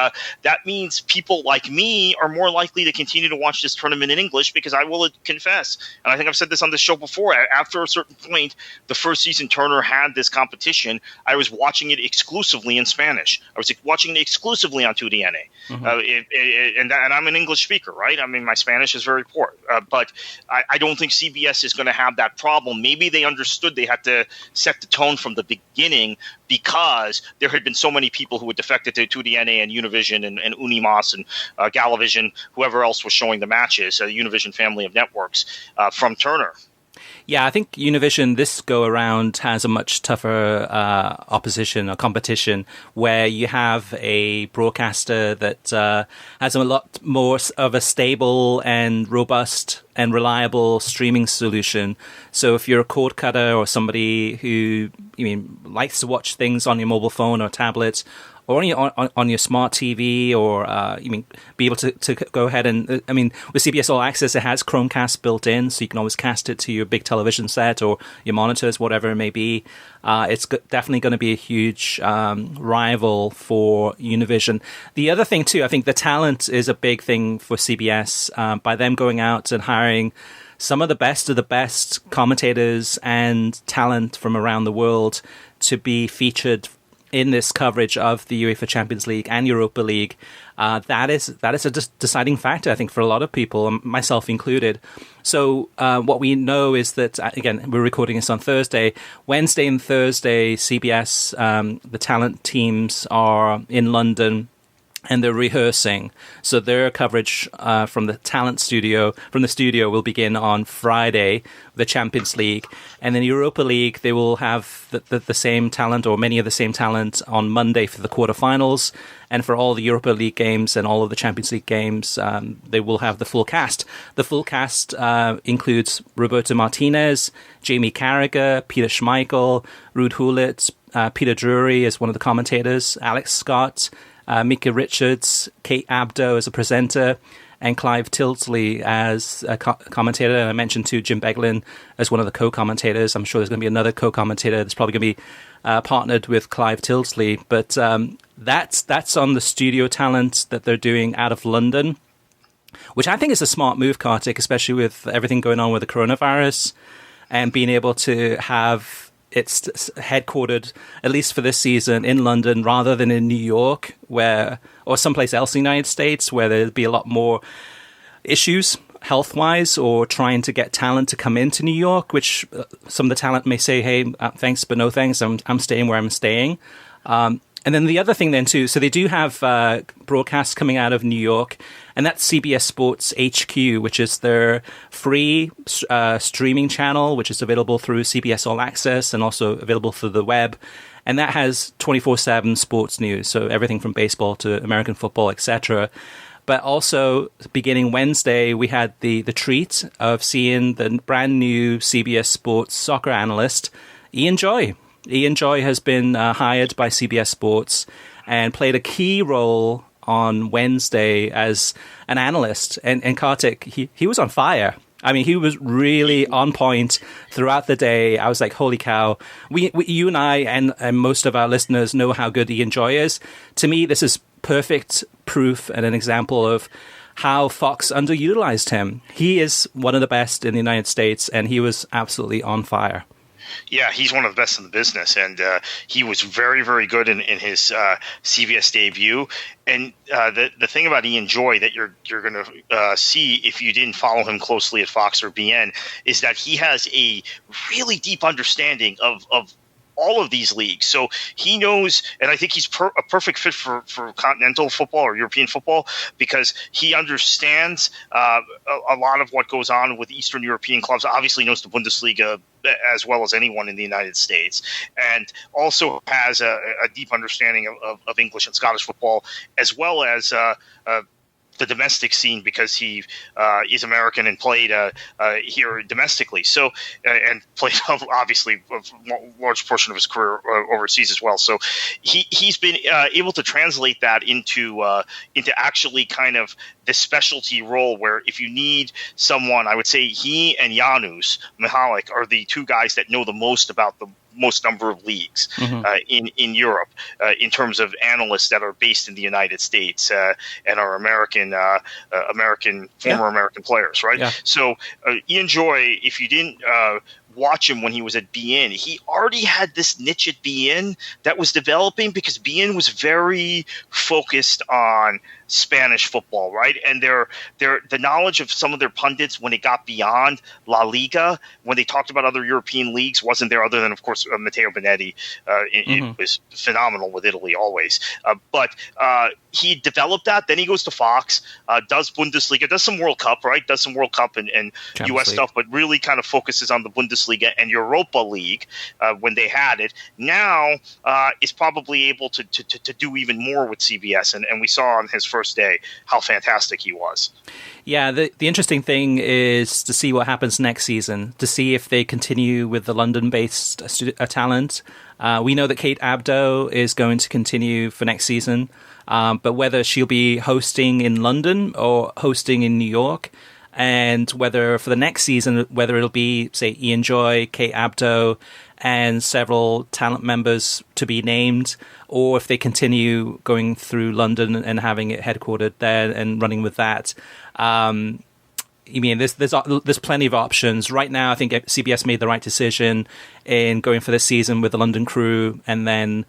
that means people like me are more likely to continue to watch this tournament in English, because I will confess, and I think I've said this on the show before, after a certain point, the first season Turner had this competition, I was watching it exclusively in Spanish. I was watching it exclusively on 2DNA. Mm-hmm. And I'm an English speaker, right? I mean, my Spanish is very poor. But I don't think CBS is going to have that problem. Maybe they understood they had to set the tone from the beginning, because there had been so many people who had defected to 2DNA and Univision and Unimas and Galavision, whoever else was showing the matches, the Univision family of networks from Turner. Yeah, I think Univision this go around has a much tougher opposition or competition, where you have a broadcaster that has a lot more of a stable and robust and reliable streaming solution. So if you're a cord cutter or somebody who likes to watch things on your mobile phone or tablet, or on your smart TV, or be able to go ahead and with CBS All Access, it has Chromecast built in, so you can always cast it to your big television set or your monitors, whatever it may be. It's definitely going to be a huge rival for Univision. The other thing too, I think the talent is a big thing for CBS. By them going out and hiring some of the best commentators and talent from around the world to be featured in this coverage of the UEFA Champions League and Europa League, that is a deciding factor, I think, for a lot of people, myself included. So what we know is that, again, we're recording this on Thursday. Wednesday and Thursday, CBS, the talent teams are in London, and they're rehearsing. So their coverage from the studio will begin on Friday, the Champions League. And then Europa League, they will have the same talent, or many of the same talent, on Monday for the quarterfinals. And for all the Europa League games and all of the Champions League games, they will have the full cast. The full cast includes Roberto Martinez, Jamie Carragher, Peter Schmeichel, Ruud Gullit, Peter Drury as one of the commentators, Alex Scott, Mika Richards, Kate Abdo as a presenter, and Clive Tildesley as a commentator. And I mentioned too Jim Beglin as one of the co-commentators. I'm sure there's going to be another co-commentator that's probably going to be partnered with Clive Tildesley. But that's on the studio talent that they're doing out of London, which I think is a smart move, Kartik, especially with everything going on with the coronavirus, and being able to have it's headquartered, at least for this season, in London rather than in New York, or someplace else in the United States, where there'd be a lot more issues health-wise, or trying to get talent to come into New York, which some of the talent may say, hey, thanks, but no thanks, I'm staying where I'm staying. And then the other thing then too, so they do have broadcasts coming out of New York, and that's CBS Sports HQ, which is their free streaming channel, which is available through CBS All Access and also available through the web. And that has 24/7 sports news, so everything from baseball to American football, etc. But also, beginning Wednesday, we had the treat of seeing the brand new CBS Sports soccer analyst, Ian Joy. Ian Joy has been hired by CBS Sports and played a key role on Wednesday as an analyst. And Kartik, he was on fire. I mean, he was really on point throughout the day. I was like, holy cow. You and I and most of our listeners know how good Ian Joy is. To me, this is perfect proof and an example of how Fox underutilized him. He is one of the best in the United States, and he was absolutely on fire. Yeah, he's one of the best in the business, and he was very, very good in his CBS debut. And the thing about Ian Joy that you're going to see if you didn't follow him closely at Fox or BN is that he has a really deep understanding of all of these leagues. So he knows, and I think he's a perfect fit for continental football or European football, because he understands a lot of what goes on with Eastern European clubs. Obviously knows the Bundesliga as well as anyone in the United States, and also has a deep understanding of English and Scottish football, as well as the domestic scene, because he is American and played here domestically. So and played obviously a large portion of his career overseas as well. So he's been able to translate that into actually kind of this specialty role, where if you need someone, I would say he and Janusz Mihalik are the two guys that know the most about the most number of leagues in Europe in terms of analysts that are based in the United States and are American former American players, right? Yeah. So Ian Joy, if you didn't watch him when he was at BN, he already had this niche at BN that was developing, because BN was very focused on Spanish football, right? And the knowledge of some of their pundits when it got beyond La Liga, when they talked about other European leagues, wasn't there, other than, of course, Matteo Benetti. It was phenomenal with Italy always. But he developed that. Then he goes to Fox, does Bundesliga, does some World Cup, right? Does some World Cup and U.S. stuff, but really kind of focuses on the Bundesliga and Europa League when they had it. Now is probably able to do even more with CBS, and we saw on his first day how fantastic he was. Yeah, the interesting thing is to see what happens next season, to see if they continue with the London-based talent. We know that Kate Abdo is going to continue for next season, but whether she'll be hosting in London or hosting in New York, and whether for the next season, whether it'll be, say, Ian Joy, Kate Abdo, and several talent members to be named, or if they continue going through London and having it headquartered there and running with that. I mean, there's plenty of options. Right now, I think CBS made the right decision in going for this season with the London crew, and then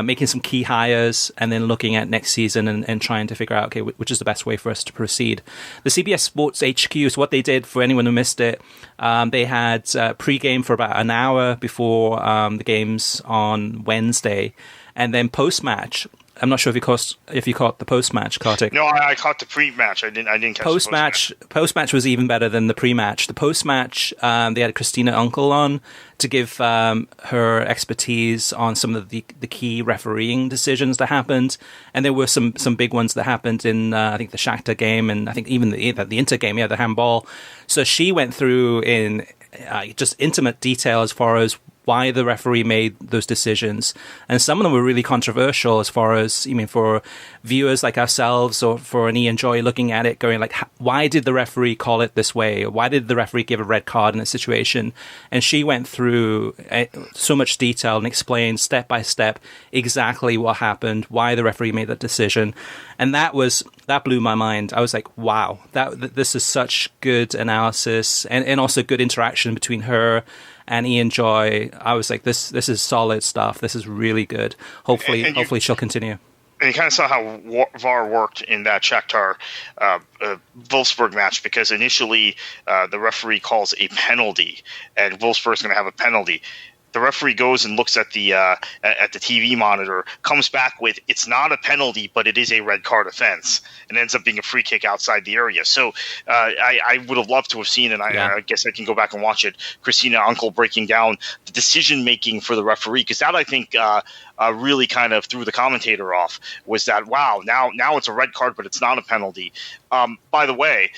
making some key hires, and then looking at next season and trying to figure out, okay, which is the best way for us to proceed. The CBS Sports HQ, so what they did, for anyone who missed it, they had pre-game for about an hour before the games on Wednesday, and then post-match. I'm not sure if you caught the post-match, Kartik. No, I caught the pre-match. I didn't catch post-match. The post-match was even better than the pre-match. The post-match, they had Christina Unkel on to give her expertise on some of the key refereeing decisions that happened, and there were some big ones that happened in I think the Shakhtar game, and I think even the Inter game, the handball. So she went through in just intimate detail as far as why the referee made those decisions. And some of them were really controversial as far as, for viewers like ourselves or for an Ian Joy looking at it going like, why did the referee call it this way? Or why did the referee give a red card in a situation? And she went through so much detail and explained step by step exactly what happened, why the referee made that decision. And that blew my mind. I was like, wow, this is such good analysis and also good interaction between her and Ian Joy. I was like, this is solid stuff. This is really good. Hopefully she'll continue. And you kind of saw how VAR worked in that Shakhtar Wolfsburg match, because initially the referee calls a penalty, and Wolfsburg's going to have a penalty. The referee goes and looks at the TV monitor, comes back with, it's not a penalty, but it is a red card offense, and ends up being a free kick outside the area. So I would have loved to have seen, and I guess I can go back and watch it, Christina Unkel breaking down the decision-making for the referee, because that, I think, really kind of threw the commentator off, was that, wow, now it's a red card, but it's not a penalty. By the way,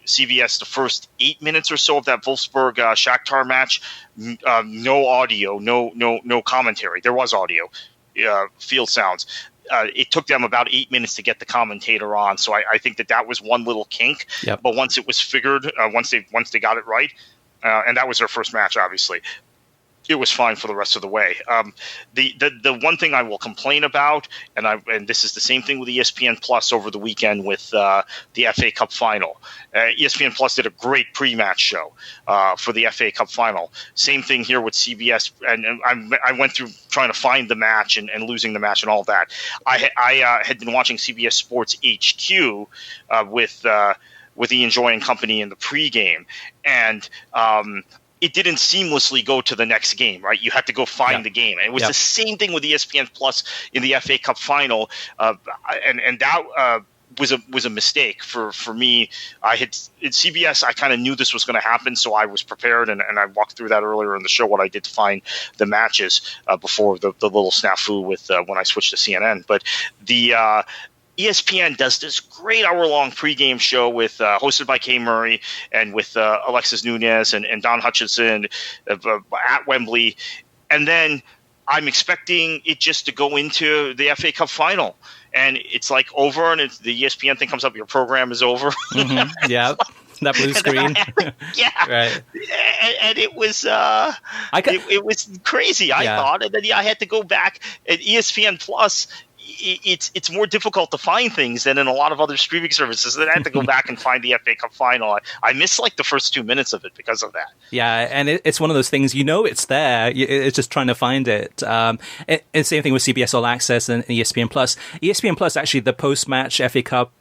CBS, the first 8 minutes or so of that Wolfsburg Shakhtar match, no audio, no commentary. There was audio, field sounds. It took them about 8 minutes to get the commentator on, so I think that was one little kink. Yep. But once it was figured, once they got it right, and that was their first match, obviously, it was fine for the rest of the way. The one thing I will complain about, and this is the same thing with ESPN Plus over the weekend with the FA Cup final. ESPN Plus did a great pre-match show for the FA Cup final. Same thing here with CBS, and I went through trying to find the match and losing the match and all that. I had been watching CBS Sports HQ with Ian Joy and company in the pregame, and it didn't seamlessly go to the next game, right? You had to go find the game. And it was the same thing with ESPN Plus in the FA Cup final. And that was a mistake for me. At CBS, I kind of knew this was going to happen, so I was prepared, and I walked through that earlier in the show, what I did to find the matches before the little snafu with when I switched to CNN. But the ESPN does this great hour-long pregame show with hosted by Kay Murray and with Alexis Nunez and Don Hutchinson at Wembley. And then I'm expecting it just to go into the FA Cup final. And it's like over, and the ESPN thing comes up, your program is over. Mm-hmm. Yeah, that blue screen. Right. And it was it was crazy, I thought. And then I had to go back at ESPN Plus. it's more difficult to find things than in a lot of other streaming services. Then I had to go back and find the FA Cup final. I missed like the first 2 minutes of it because of that. Yeah, and it's one of those things, it's there. It's just trying to find it. And same thing with CBS All Access and ESPN Plus. ESPN Plus, actually, the post-match FA Cup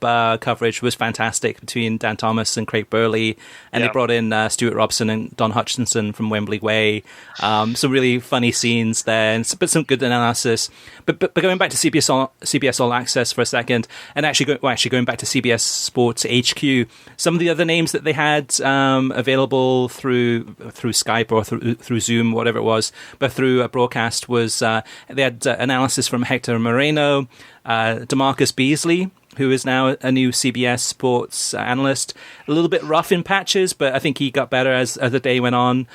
coverage was fantastic between Dan Thomas and Craig Burley, and they brought in Stuart Robson and Don Hutchinson from Wembley Way. Some really funny scenes there, but some good analysis. But going back to CBS All Access for a second, and actually going back to CBS Sports HQ, some of the other names that they had available through Skype or through Zoom, whatever it was, but through a broadcast was they had analysis from Hector Moreno, DeMarcus Beasley, who is now a new CBS Sports analyst. A little bit rough in patches, but I think he got better as the day went on.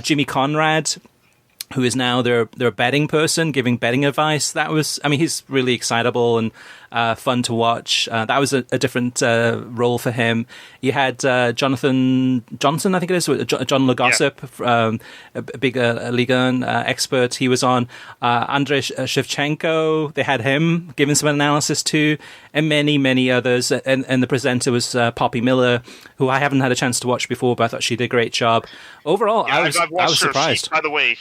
Jimmy Conrad, who is now their betting person, giving betting advice. He's really excitable and fun to watch. That was a different role for him. You had Jonathan Johnson, I think it is, John Le Gossip, a big Ligue 1 expert. He was on. Andrei Shevchenko, they had him giving some analysis too, and many, many others. And the presenter was Poppy Miller, who I haven't had a chance to watch before, but I thought she did a great job. Overall, I was surprised. By the way,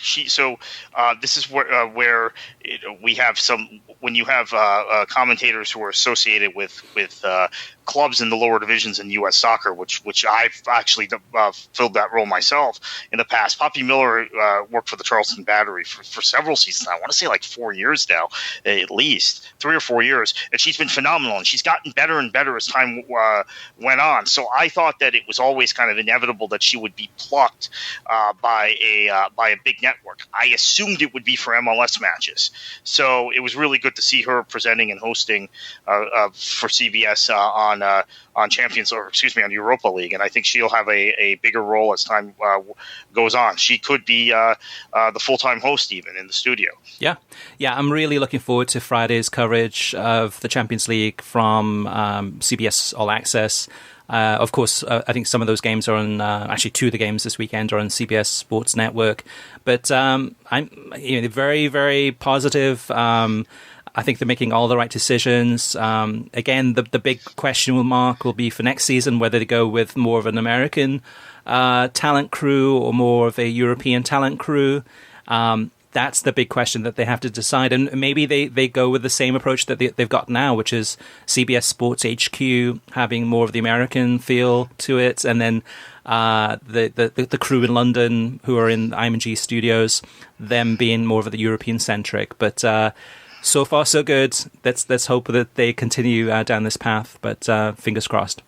this is where we have some, when you have commentators who are associated with clubs in the lower divisions in U.S. soccer, which I've actually filled that role myself in the past. Poppy Miller worked for the Charleston Battery for several seasons. I want to say like 4 years now, at least 3 or 4 years, and she's been phenomenal. And she's gotten better and better as time went on. So I thought that it was always kind of inevitable that she would be plucked by a big network. I assumed it would be for MLS matches. So it was really good to see her presenting and hosting for CBS on on Europa League, and I think she'll have a bigger role as time goes on. She could be the full-time host even in the studio. Yeah, I'm really looking forward to Friday's coverage of the Champions League from CBS All Access. Of course, I think some of those games are on. Actually, two of the games this weekend are on CBS Sports Network. But I'm very, very positive. I think they're making all the right decisions. Again, the big question mark will be for next season whether they go with more of an American talent crew or more of a European talent crew. That's the big question that they have to decide. And maybe they go with the same approach that they've got now, which is CBS Sports HQ having more of the American feel to it, and then the crew in London who are in IMG Studios, them being more of the European-centric. But so far, so good. Let's hope that they continue down this path, but fingers crossed.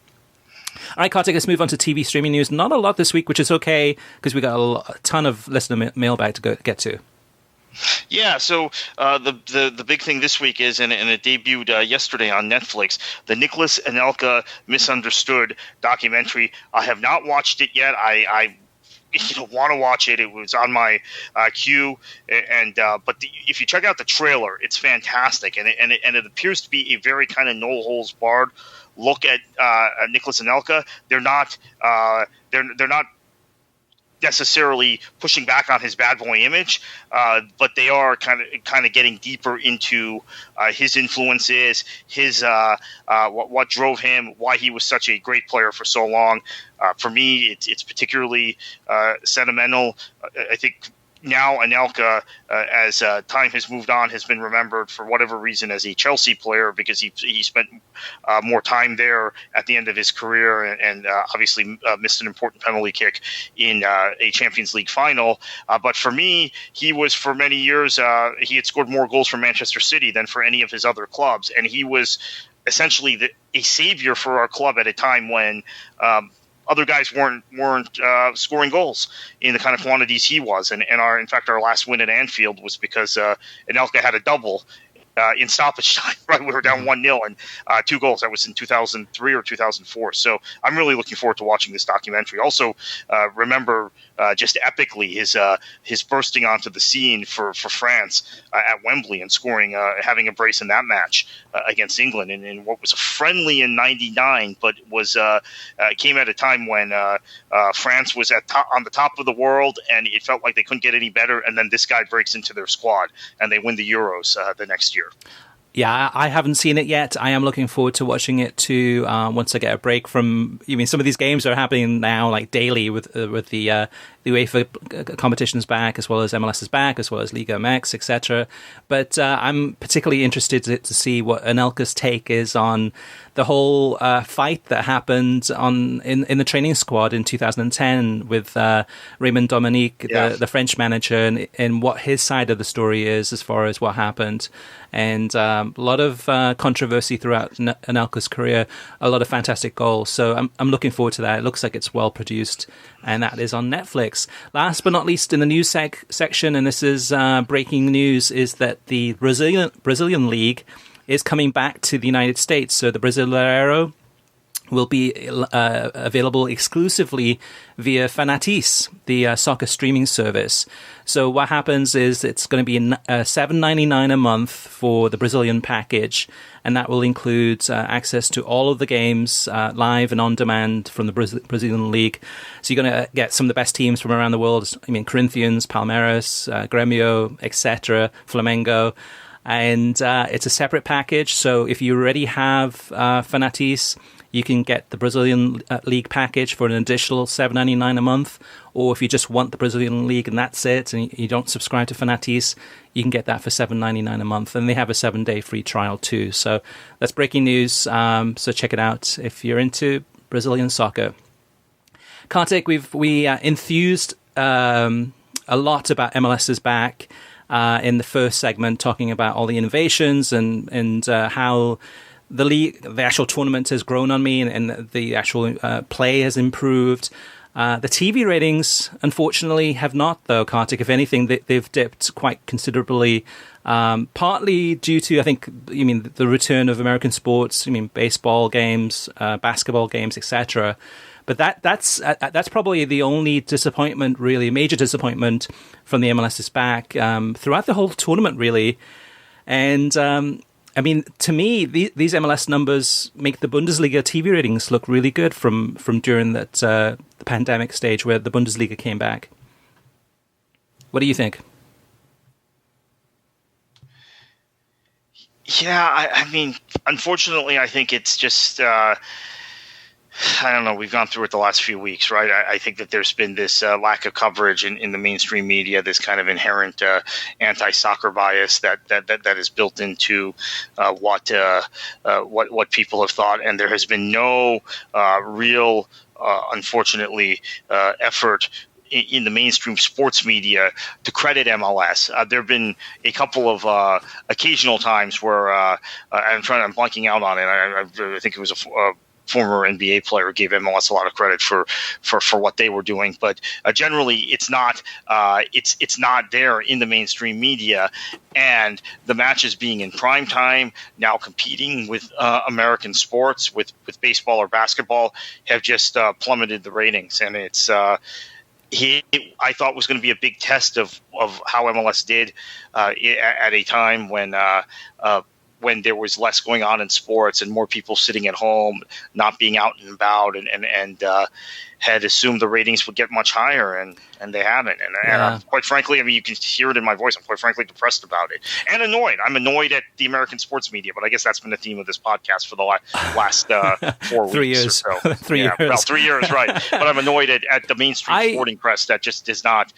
All right, Kartik, let's move on to TV streaming news. Not a lot this week, which is okay, because we got a ton of listener mailbag to get to. Yeah, so the big thing this week is, and it debuted yesterday on Netflix, the Nicholas Anelka Misunderstood documentary. I have not watched it yet. I want to watch it. It was on my queue, but if you check out the trailer, it's fantastic, and it appears to be a very kind of no holds barred look at Nicholas Anelka. They're not necessarily pushing back on his bad boy image, but they are kind of getting deeper into his influences, his what drove him, why he was such a great player for so long. For me, it's particularly sentimental. I think now Anelka, as time has moved on, has been remembered for whatever reason as a Chelsea player because he spent more time there at the end of his career and obviously missed an important penalty kick in a Champions League final. But for me, he was for many years, he had scored more goals for Manchester City than for any of his other clubs. And he was essentially a savior for our club at a time when other guys weren't scoring goals in the kind of quantities he was, and in fact our last win at Anfield was because Anelka had a double in stoppage time. Right, we were down 1-0 and 2 goals. That was in 2003 or 2004. So I'm really looking forward to watching this documentary. Also, remember just epically his bursting onto the scene for France at Wembley and scoring, having a brace in that match against England in what was a friendly in '99, but was came at a time when France was on the top of the world, and it felt like they couldn't get any better. And then this guy breaks into their squad, and they win the Euros the next year. Yeah, I haven't seen it yet. I am looking forward to watching it too. Once I get a break from, some of these games are happening now like daily with the UEFA competitions back, as well as MLS is back, as well as Liga MX, etc. But I'm particularly interested to see what Anelka's take is on the whole fight that happened in the training squad in 2010 with Raymond Dominique, the French manager, and what his side of the story is as far as what happened. And a lot of controversy throughout Anelka's career, a lot of fantastic goals. So I'm looking forward to that. It looks like it's well produced, and that is on Netflix. Last but not least, in the news section, and this is breaking news, is that the Brazilian League is coming back to the United States. So the Brasileiro will be available exclusively via Fanatiz, the soccer streaming service. So what happens is it's going to be $7.99 a month for the Brazilian package, and that will include access to all of the games live and on demand from the Brazilian League. So you're going to get some of the best teams from around the world. Corinthians, Palmeiras, Grêmio, etc., Flamengo. And it's a separate package. So if you already have Fanatiz, you can get the Brazilian League package for an additional $7.99 a month. Or if you just want the Brazilian League and that's it, and you don't subscribe to Fanatiz, you can get that for $7.99 a month. And they have a 7-day free trial too. So that's breaking news. So check it out if you're into Brazilian soccer. Kartik, we enthused a lot about MLS Is Back in the first segment, talking about all the innovations and how the league, the actual tournament has grown on me, and the actual play has improved. The TV ratings, unfortunately, have not, though, Kartik. If anything, they've dipped quite considerably, partly due to, I think, the return of American sports, baseball games, basketball games, etc. But that's probably the only disappointment, really, major disappointment from the MLS Is Back throughout the whole tournament, really. And to me, these MLS numbers make the Bundesliga TV ratings look really good from during that the pandemic stage where the Bundesliga came back. What do you think? Yeah, unfortunately, I think it's just I don't know. We've gone through it the last few weeks, right? I think that there's been this lack of coverage in the mainstream media, this kind of inherent anti-soccer bias that is built into what people have thought, and there has been no real, unfortunately, effort in the mainstream sports media to credit MLS. There have been a couple of occasional times where I'm blanking out on it. I think it was a former NBA player gave MLS a lot of credit for what they were doing, but generally it's not there in the mainstream media, and the matches being in prime time, now competing with American sports, with baseball or basketball, have just plummeted the ratings, and it's I thought was going to be a big test of how MLS did at a time when there was less going on in sports and more people sitting at home, not being out and about, and had assumed the ratings would get much higher, and they haven't. And I'm, quite frankly, you can hear it in my voice, I'm quite frankly depressed about it and annoyed. I'm annoyed at the American sports media, but I guess that's been the theme of this podcast for the last 4 3 weeks years. or so. 3 years. Well, 3 years, right. But I'm annoyed at the mainstream sporting press that just does not,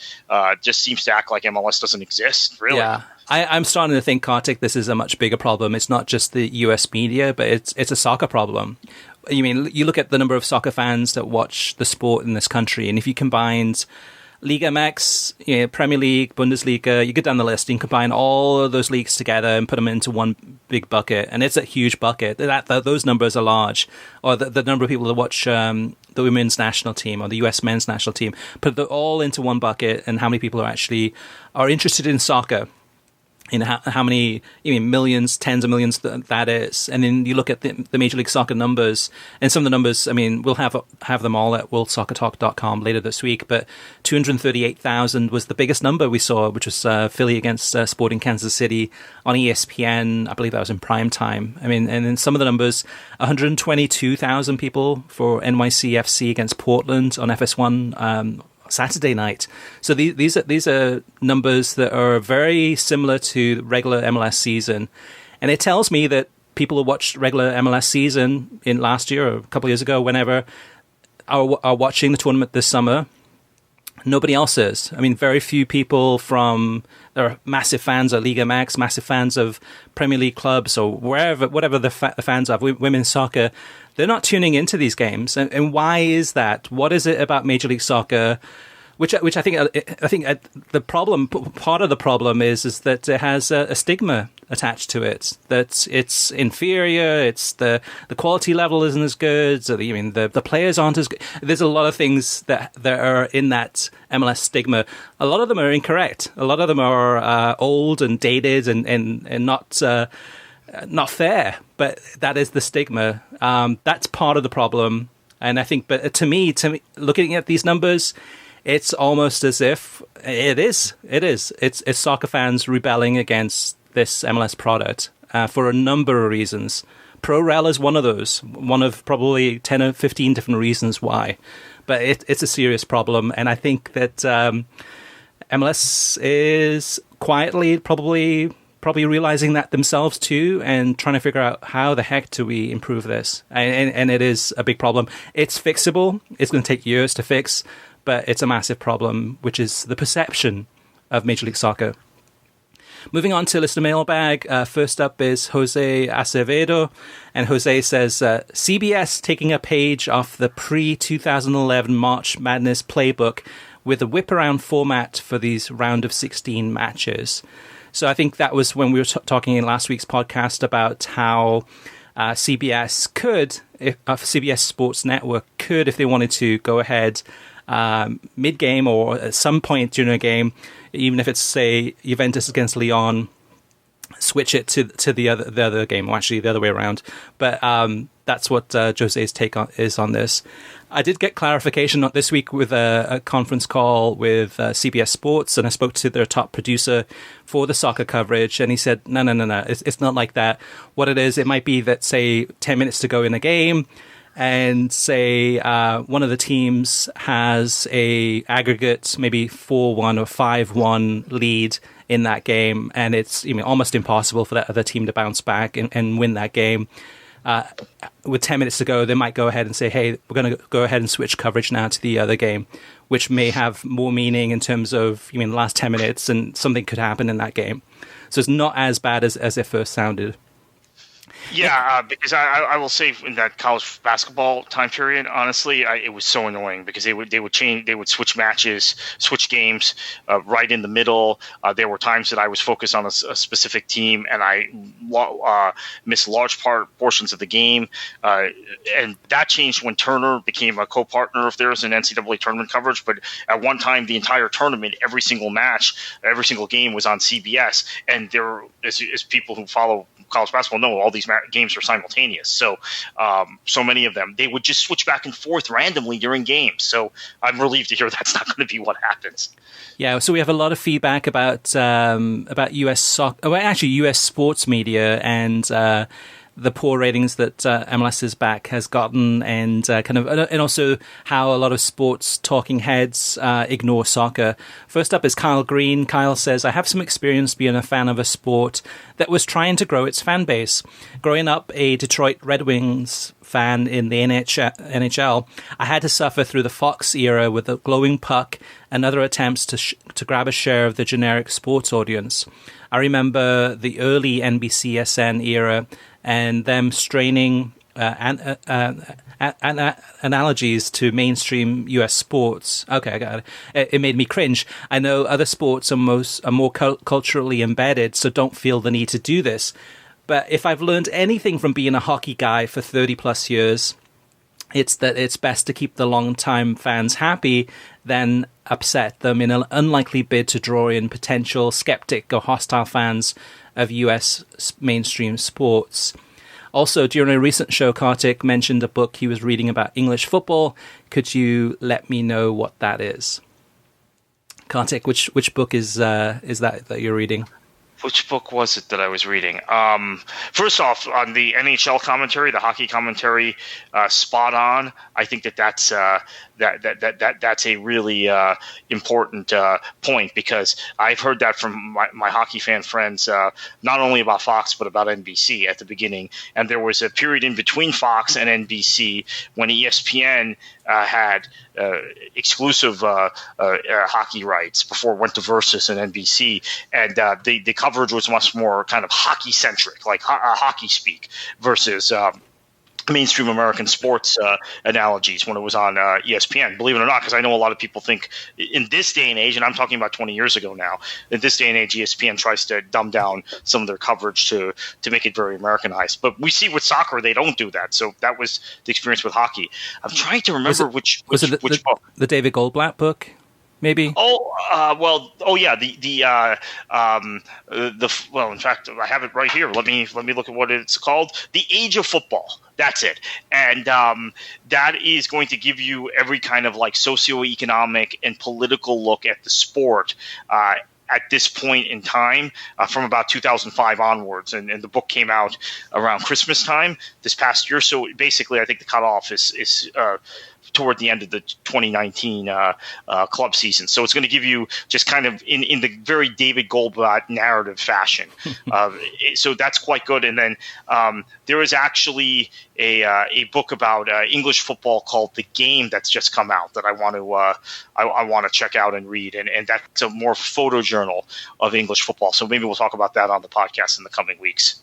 just seems to act like MLS doesn't exist, really. Yeah. I'm starting to think, Kartik, this is a much bigger problem. It's not just the US media, but it's a soccer problem. You look at the number of soccer fans that watch the sport in this country, and if you combined Liga MX, Premier League, Bundesliga, you get down the list, you can combine all of those leagues together and put them into one big bucket, and it's a huge bucket. Those numbers are large. Or the number of people that watch the women's national team or the US men's national team, put it all into one bucket, and how many people are interested in soccer. How many millions, tens of millions that is, and then you look at the Major League Soccer numbers, and some of the numbers. We'll have them all at worldsoccertalk.com later this week. But 238,000 was the biggest number we saw, which was Philly against Sporting Kansas City on ESPN. I believe that was in prime time. And then some of the numbers: 122,000 people for NYCFC against Portland on FS1. Saturday night. So these are numbers that are very similar to the regular MLS season, And it tells me that people who watched regular MLS season in last year or a couple of years ago, whenever, are watching the tournament this summer. Nobody else is. I mean, very few people there are massive fans of Liga MX, massive fans of Premier League clubs or whatever the fans of women's soccer. They're not tuning into these games. And why is that? What is it about Major League Soccer? Which I think the problem, part of the problem is that it has a stigma attached to it, that it's inferior, it's the quality level isn't as good, so the players aren't as good. There's a lot of things that are in that MLS stigma. A lot of them are incorrect. A lot of them are old and dated and not fair. But that is the stigma. That's part of the problem. And I think, but to me, looking at these numbers, it's almost as if it is. It's soccer fans rebelling against this MLS product for a number of reasons. ProRel is one of those, one of probably 10 or 15 different reasons why. But it's a serious problem. And I think that MLS is quietly probably realizing that themselves too and trying to figure out how the heck do we improve this. And it is a big problem. It's fixable. It's going to take years to fix. But it's a massive problem, which is the perception of Major League Soccer. Moving on to listener mailbag. First up is Jose Acevedo. And Jose says, CBS taking a page off the pre-2011 March Madness playbook with a whip-around format for these round of 16 matches. So I think that was when we were talking in last week's podcast about how CBS could, CBS Sports Network could, if they wanted to, go ahead mid-game or at some point during a game, even if it's, say, Juventus against Lyon, switch it to the other game, or actually the other way around. But that's what Jose's take is on this. I did get clarification this week with a conference call with CBS Sports, and I spoke to their top producer for the soccer coverage, and he said, no, it's not like that. What it is, it might be that, say, 10 minutes to go in a game, and say one of the teams has a aggregate maybe 4-1 or 5-1 lead in that game, and it's almost impossible for that other team to bounce back and win that game. With 10 minutes to go, they might go ahead and say, hey, we're going to go ahead and switch coverage now to the other game, which may have more meaning in terms of the last 10 minutes and something could happen in that game. So it's not as bad as it first sounded. Yeah, because I will say in that college basketball time period, honestly, it was so annoying because they would switch matches, switch games right in the middle. There were times that I was focused on a specific team and I missed large portions of the game, and that changed when Turner became a co-partner of theirs in NCAA tournament coverage. But at one time, the entire tournament, every single match, every single game was on CBS, and there, as people who follow college basketball know, all these games are simultaneous. So so many of them, they would just switch back and forth randomly during games. So I'm relieved to hear that's not going to be what happens. Yeah, so we have a lot of feedback about US soccer, actually US sports media and the poor ratings that MLS Is Back has gotten, and and also how a lot of sports talking heads ignore soccer. First up is Kyle Green. Kyle says, I have some experience being a fan of a sport that was trying to grow its fan base. Growing up a Detroit Red Wings fan in the NHL, I had to suffer through the Fox era with the glowing puck and other attempts to grab a share of the generic sports audience. I remember the early NBCSN era and them straining analogies to mainstream US sports. Okay, I got it. It made me cringe. I know other sports are more culturally embedded, so don't feel the need to do this. But if I've learned anything from being a hockey guy for 30 plus years, it's that it's best to keep the long-time fans happy than upset them in an unlikely bid to draw in potential skeptic or hostile fans of US mainstream sports. Also, during a recent show, Kartik mentioned a book he was reading about English football. Could you let me know what that is? Kartik, which book is that you're reading? Which book was it that I was reading? First off, on the NHL commentary, the hockey commentary, spot on. I think that's that's a really important point, because I've heard that from my hockey fan friends, not only about Fox but about NBC at the beginning. And there was a period in between Fox and NBC when ESPN had exclusive hockey rights before it went to Versus and NBC, and the coverage was much more kind of hockey centric, like hockey speak, versus mainstream American sports analogies when it was on ESPN, believe it or not, because I know a lot of people think in this day and age, and I'm talking about 20 years ago now, in this day and age, ESPN tries to dumb down some of their coverage to make it very Americanized. But we see with soccer, they don't do that. So that was the experience with hockky. I'm trying to remember which book. The David Goldblatt book? Maybe. Well, in fact, I have it right here. Let me look at what it's called. The Age of Football. That's it. And that is going to give you every kind of like socioeconomic and political look at the sport at this point in time, from about 2005 onwards. And the book came out around Christmas time this past year. So basically, I think the cutoff is toward the end of the 2019 club season. So it's going to give you just kind of in the very David Goldblatt narrative fashion. So that's quite good. And then there is actually a book about English football called The Game that's just come out that I want to check out and read. And that's a more photojournal of English football. So maybe we'll talk about that on the podcast in the coming weeks.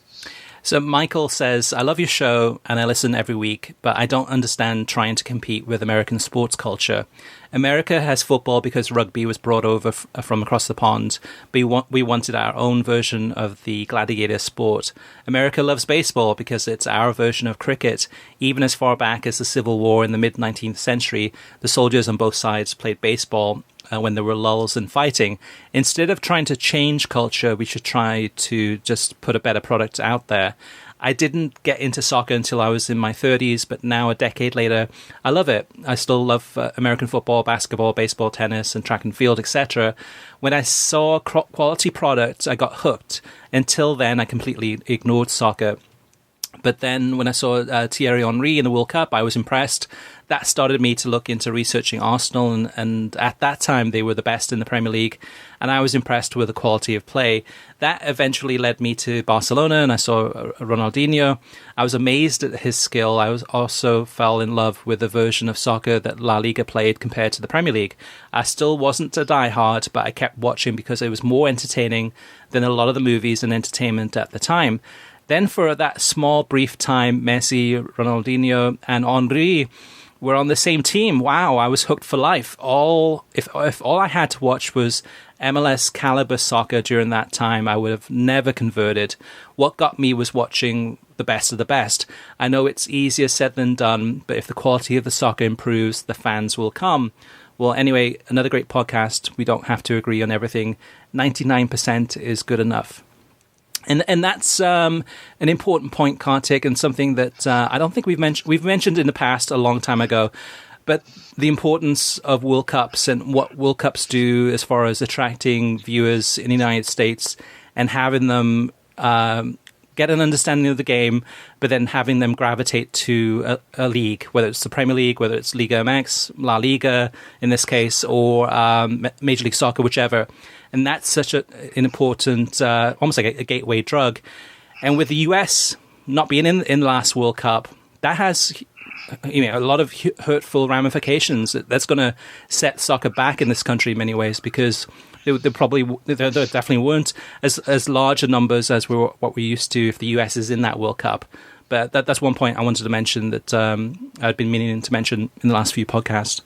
So Michael says, I love your show and I listen every week, but I don't understand trying to compete with American sports culture. America has football because rugby was brought over from across the pond, but we wanted our own version of the gladiator sport. America loves baseball because it's our version of cricket. Even as far back as the Civil War in the mid-19th century, the soldiers on both sides played baseball when there were lulls in fighting. Instead of trying to change culture, we should try to just put a better product out there. I didn't get into soccer until I was in my 30s, but now a decade later, I love it. I still love American football, basketball, baseball, tennis, and track and field, etc. When I saw quality products, I got hooked. Until then, I completely ignored soccer. But then when I saw Thierry Henry in the World Cup, I was impressed. That started me to look into researching Arsenal, and at that time they were the best in the Premier League, and I was impressed with the quality of play. That eventually led me to Barcelona, and I saw Ronaldinho. I was amazed at his skill. I also fell in love with the version of soccer that La Liga played compared to the Premier League. I still wasn't a diehard, but I kept watching because it was more entertaining than a lot of the movies and entertainment at the time. Then for that small, brief time, Messi, Ronaldinho, and Henry were on the same team. Wow, I was hooked for life. If all I had to watch was MLS caliber soccer during that time, I would have never converted. What got me was watching the best of the best. I know it's easier said than done, but if the quality of the soccer improves, the fans will come. Well, anyway, another great podcast. We don't have to agree on everything. 99% is good enough. And that's an important point, Kartik, and something that I don't think we've mentioned. We've mentioned in the past a long time ago, but the importance of World Cups and what World Cups do as far as attracting viewers in the United States and having them get an understanding of the game, but then having them gravitate to a league, whether it's the Premier League, whether it's Liga MX, La Liga in this case, or Major League Soccer, whichever. And that's such an important, almost like a gateway drug. And with the US not being in the last World Cup, that has a lot of hurtful ramifications. That's going to set soccer back in this country in many ways, because there definitely weren't as large a numbers as what we're used to if the US is in that World Cup. But that's one point I wanted to mention that I'd been meaning to mention in the last few podcasts.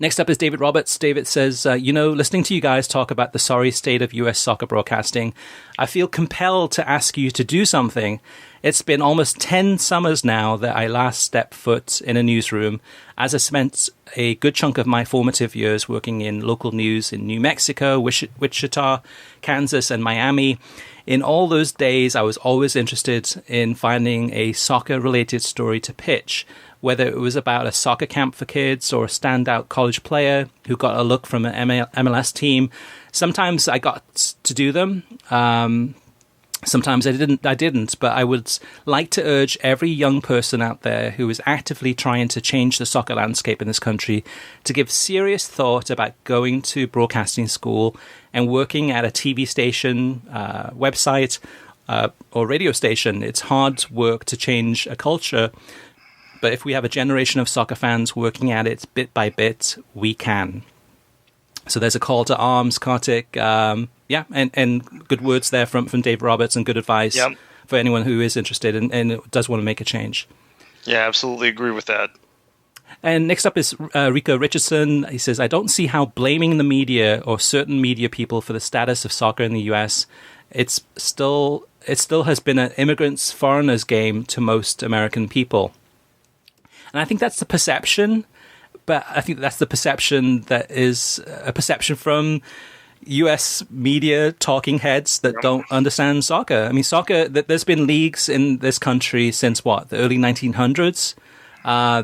Next up is David Roberts. David says, listening to you guys talk about the sorry state of US soccer broadcasting, I feel compelled to ask you to do something. It's been almost 10 summers now that I last stepped foot in a newsroom, as I spent a good chunk of my formative years working in local news in New Mexico, Wichita, Kansas, and Miami. In all those days, I was always interested in finding a soccer-related story to pitch, whether it was about a soccer camp for kids or a standout college player who got a look from an MLS team. Sometimes I got to do them. Sometimes I didn't, but I would like to urge every young person out there who is actively trying to change the soccer landscape in this country to give serious thought about going to broadcasting school and working at a TV station, website, or radio station. It's hard work to change a culture, but if we have a generation of soccer fans working at it bit by bit, we can. So there's a call to arms, Kartik. And good words there from Dave Roberts and good advice for anyone who is interested and does want to make a change. Yeah, absolutely agree with that. And next up is Rico Richardson. He says, I don't see how blaming the media or certain media people for the status of soccer in the US, it still has been an immigrants, foreigners game to most American people. And I think that's the perception, but I think that's the perception that is a perception from US media talking heads that don't understand soccer. I mean, soccer, there's been leagues in this country since the early 1900s.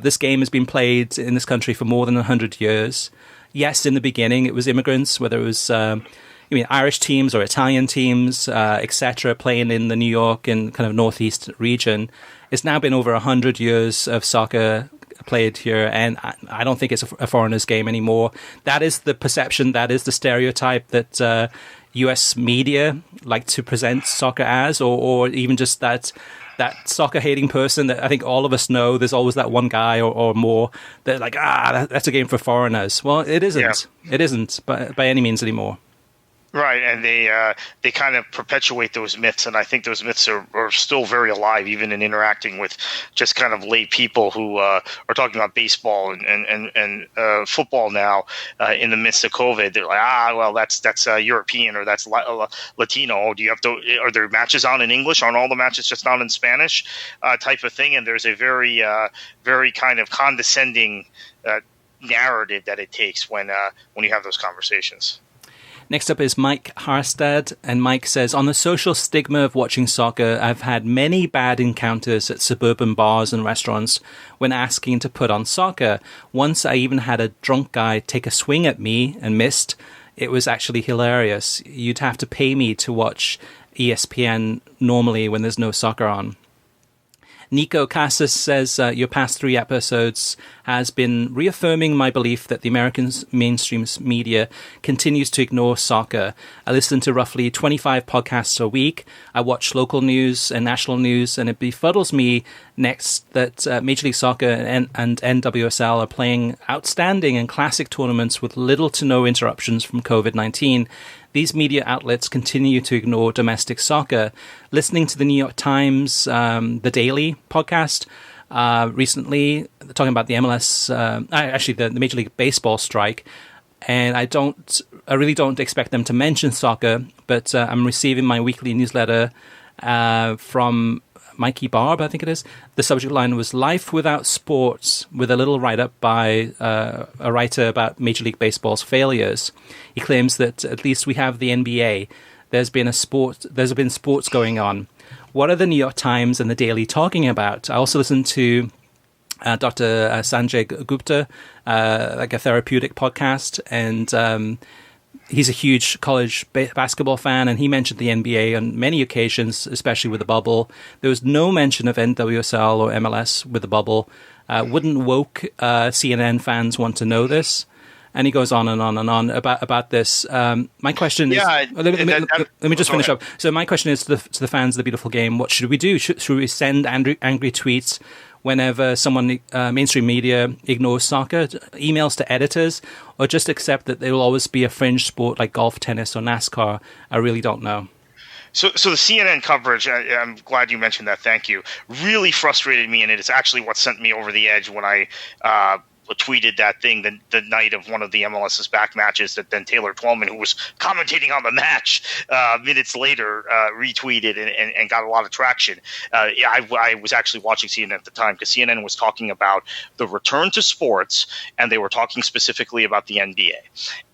This game has been played in this country for more than 100 years. Yes, in the beginning, it was immigrants, whether it was Irish teams or Italian teams, etc., playing in the New York and kind of Northeast region. It's now been over 100 years of soccer played here, and I don't think it's a foreigner's game anymore. That is the perception, that is the stereotype that US media like to present soccer as, or even just that soccer-hating person that I think all of us know. There's always that one guy or more that like, that's a game for foreigners. Well, it isn't. Yeah. It isn't by any means anymore. Right, and they kind of perpetuate those myths, and I think those myths are still very alive, even in interacting with just kind of lay people who are talking about baseball and football now in the midst of COVID. They're like, well, that's European or that's Latino. Do you have to? Are there matches on in English? Aren't all the matches just on in Spanish? Type of thing, and there's a very very kind of condescending narrative that it takes when you have those conversations. Next up is Mike Harstad, and Mike says, on the social stigma of watching soccer, I've had many bad encounters at suburban bars and restaurants when asking to put on soccer. Once I even had a drunk guy take a swing at me and missed. It was actually hilarious. You'd have to pay me to watch ESPN normally when there's no soccer on. Nico Casas says, your past 3 episodes has been reaffirming my belief that the American mainstream media continues to ignore soccer. I listen to roughly 25 podcasts a week. I watch local news and national news, and it befuddles me next that Major League Soccer and NWSL are playing outstanding and classic tournaments with little to no interruptions from COVID-19. These media outlets continue to ignore domestic soccer. Listening to the New York Times, The Daily podcast recently, talking about the MLS, the Major League Baseball strike, and I really don't expect them to mention soccer, but I'm receiving my weekly newsletter from Mikey Barb, I think it is. The subject line was Life Without Sports, with a little write-up by a writer about Major League Baseball's failures. He claims that at least we have the NBA. There's been sports going on. What are the New York Times and the Daily talking about? I also listened to Dr. Sanjay Gupta, like a therapeutic podcast, and he's a huge college basketball fan, and he mentioned the NBA on many occasions, especially with the bubble. There was no mention of NWSL or MLS with the bubble. Wouldn't woke CNN fans want to know this? And he goes on and on and on about this. My question is... let me just finish up. So my question is to the fans of the beautiful game, what should we do? Should we send angry tweets whenever someone, mainstream media, ignores soccer, emails to editors, or just accept that there will always be a fringe sport like golf, tennis, or NASCAR? I really don't know. So the CNN coverage, I'm glad you mentioned that, thank you, really frustrated me, and it is actually what sent me over the edge when I tweeted that thing the night of one of the MLS Is Back matches that then Taylor Twellman, who was commentating on the match minutes later, retweeted and got a lot of traction. I was actually watching CNN at the time because CNN was talking about the return to sports, and they were talking specifically about the NBA.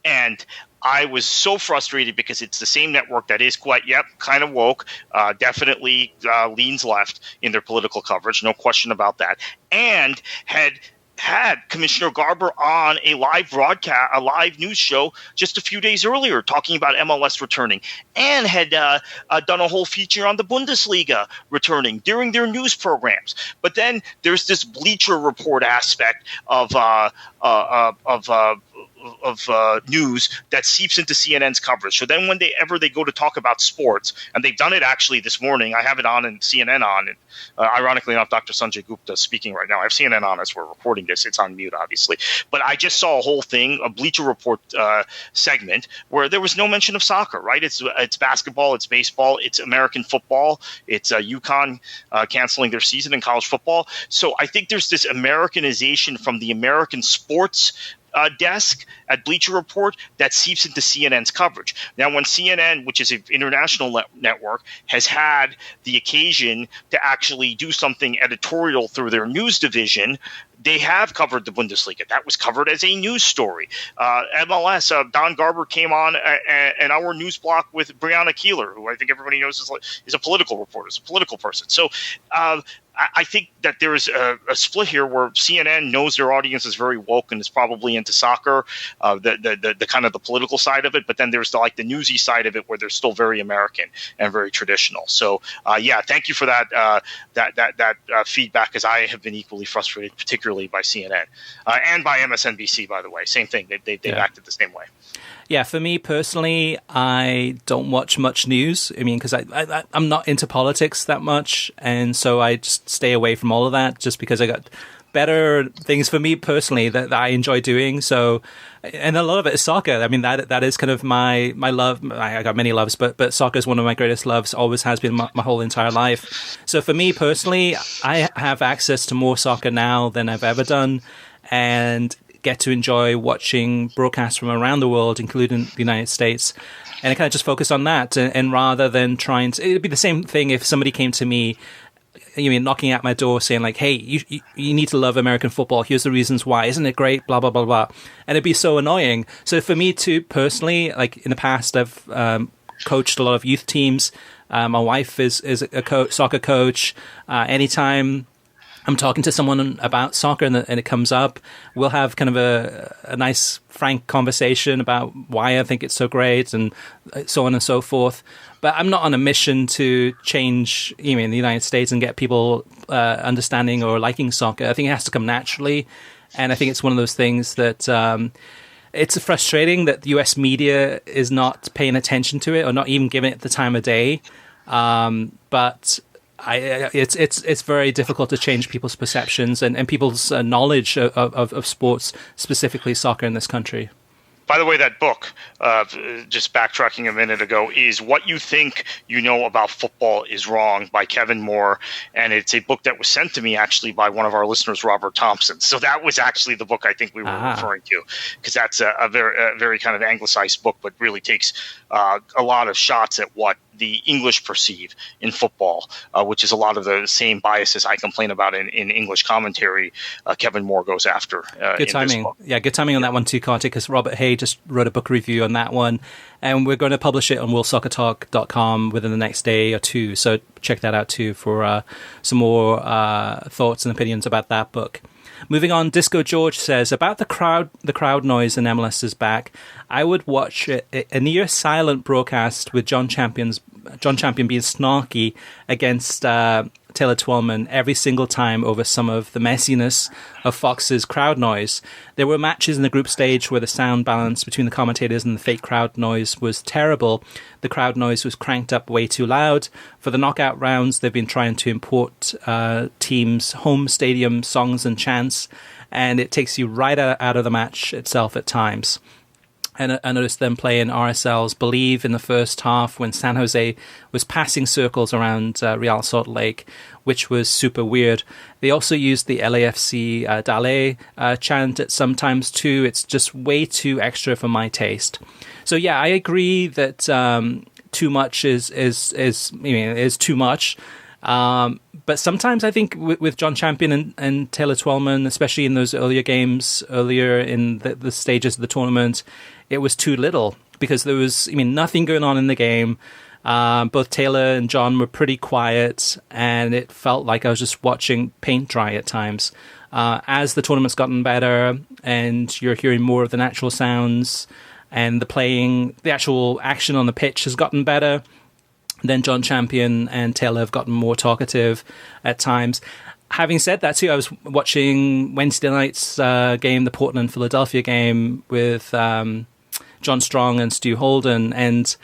And I was so frustrated because it's the same network that is kind of woke, definitely leans left in their political coverage, no question about that, and had had Commissioner Garber on a live broadcast, a live news show just a few days earlier talking about MLS returning, and had done a whole feature on the Bundesliga returning during their news programs. But then there's this Bleacher Report aspect of news that seeps into CNN's coverage. So then whenever they go to talk about sports, and they've done it actually this morning, I have it on and CNN on, and ironically enough, Dr. Sanjay Gupta is speaking right now. I have CNN on as we're recording this. It's on mute, obviously. But I just saw a whole thing, a Bleacher Report segment, where there was no mention of soccer, right? It's basketball, it's baseball, it's American football, it's UConn canceling their season in college football. So I think there's this Americanization from the American sports desk at Bleacher Report that seeps into CNN's coverage. Now, when CNN, which is an international network, has had the occasion to actually do something editorial through their news division, they have covered the Bundesliga. That was covered as a news story. MLS, Don Garber came on an hour news block with Brianna Keeler, who I think everybody knows is a political reporter, is a political person. So I think that there is a split here where CNN knows their audience is very woke and is probably into soccer, the kind of the political side of it, but then there's the newsy side of it where they're still very American and very traditional. So thank you for that feedback, because I have been equally frustrated, particularly by CNN and by MSNBC, by the way. Same thing. They've acted the same way. Yeah, for me personally, I don't watch much news. I mean, because I'm not into politics that much, and so I just stay away from all of that just because I got better things for me personally that I enjoy doing. So, and a lot of it is soccer. I mean, that is kind of my love. I got many loves, but soccer is one of my greatest loves, always has been my whole entire life. So for me personally, I have access to more soccer now than I've ever done, and get to enjoy watching broadcasts from around the world, including the United States. And I kind of just focus on that. And rather than trying to, it'd be the same thing if somebody came to me, knocking at my door saying like, hey, you need to love American football. Here's the reasons why. Isn't it great? Blah, blah, blah, blah. And it'd be so annoying. So for me too, personally, like in the past, I've coached a lot of youth teams. My wife is a soccer coach. Anytime I'm talking to someone about soccer and it comes up, we'll have kind of a nice, frank conversation about why I think it's so great and so on and so forth. But I'm not on a mission to change, in the United States and get people understanding or liking soccer. I think it has to come naturally. And I think it's one of those things that it's frustrating that the US media is not paying attention to it or not even giving it the time of day. But it's very difficult to change people's perceptions and people's knowledge of sports, specifically soccer in this country. By the way, that book, just backtracking a minute ago, is What You Think You Know About Football Is Wrong by Kevin Moore. And it's a book that was sent to me actually by one of our listeners, Robert Thompson. So that was actually the book I think we were referring to, because that's a very kind of anglicized book, but really takes a lot of shots at what the English perceive in football, which is a lot of the same biases I complain about in English commentary. Kevin Moore goes after. Good timing. Yeah, good timing on that one too, Kartik, because Robert Hay just wrote a book review on that one, and we're going to publish it on worldsoccertalk.com within the next day or two. So check that out too for some more thoughts and opinions about that book. Moving on, Disco George says, about the crowd noise in MLS Is Back, I would watch a near silent broadcast with John Champion being snarky against Taylor Twellman every single time over some of the messiness of Fox's crowd noise. There were matches in the group stage where the sound balance between the commentators and the fake crowd noise was terrible. The crowd noise was cranked up way too loud. For the knockout rounds, they've been trying to import teams' home stadium songs and chants, and it takes you right out of the match itself at times. And I noticed them playing RSL's Believe in the first half when San Jose was passing circles around Real Salt Lake, which was super weird. They also used the LAFC Dale chant at sometimes too. It's just way too extra for my taste. So yeah, I agree that too much is too much. But sometimes I think with John Champion and Taylor Twellman, especially in those earlier games, earlier in the stages of the tournament, it was too little because there was, nothing going on in the game. Both Taylor and John were pretty quiet, and it felt like I was just watching paint dry at times. As the tournament's gotten better and you're hearing more of the natural sounds and the actual action on the pitch has gotten better, then John Champion and Taylor have gotten more talkative at times. Having said that, too, I was watching Wednesday night's game, the Portland-Philadelphia game, with John Strong and Stu Holden. And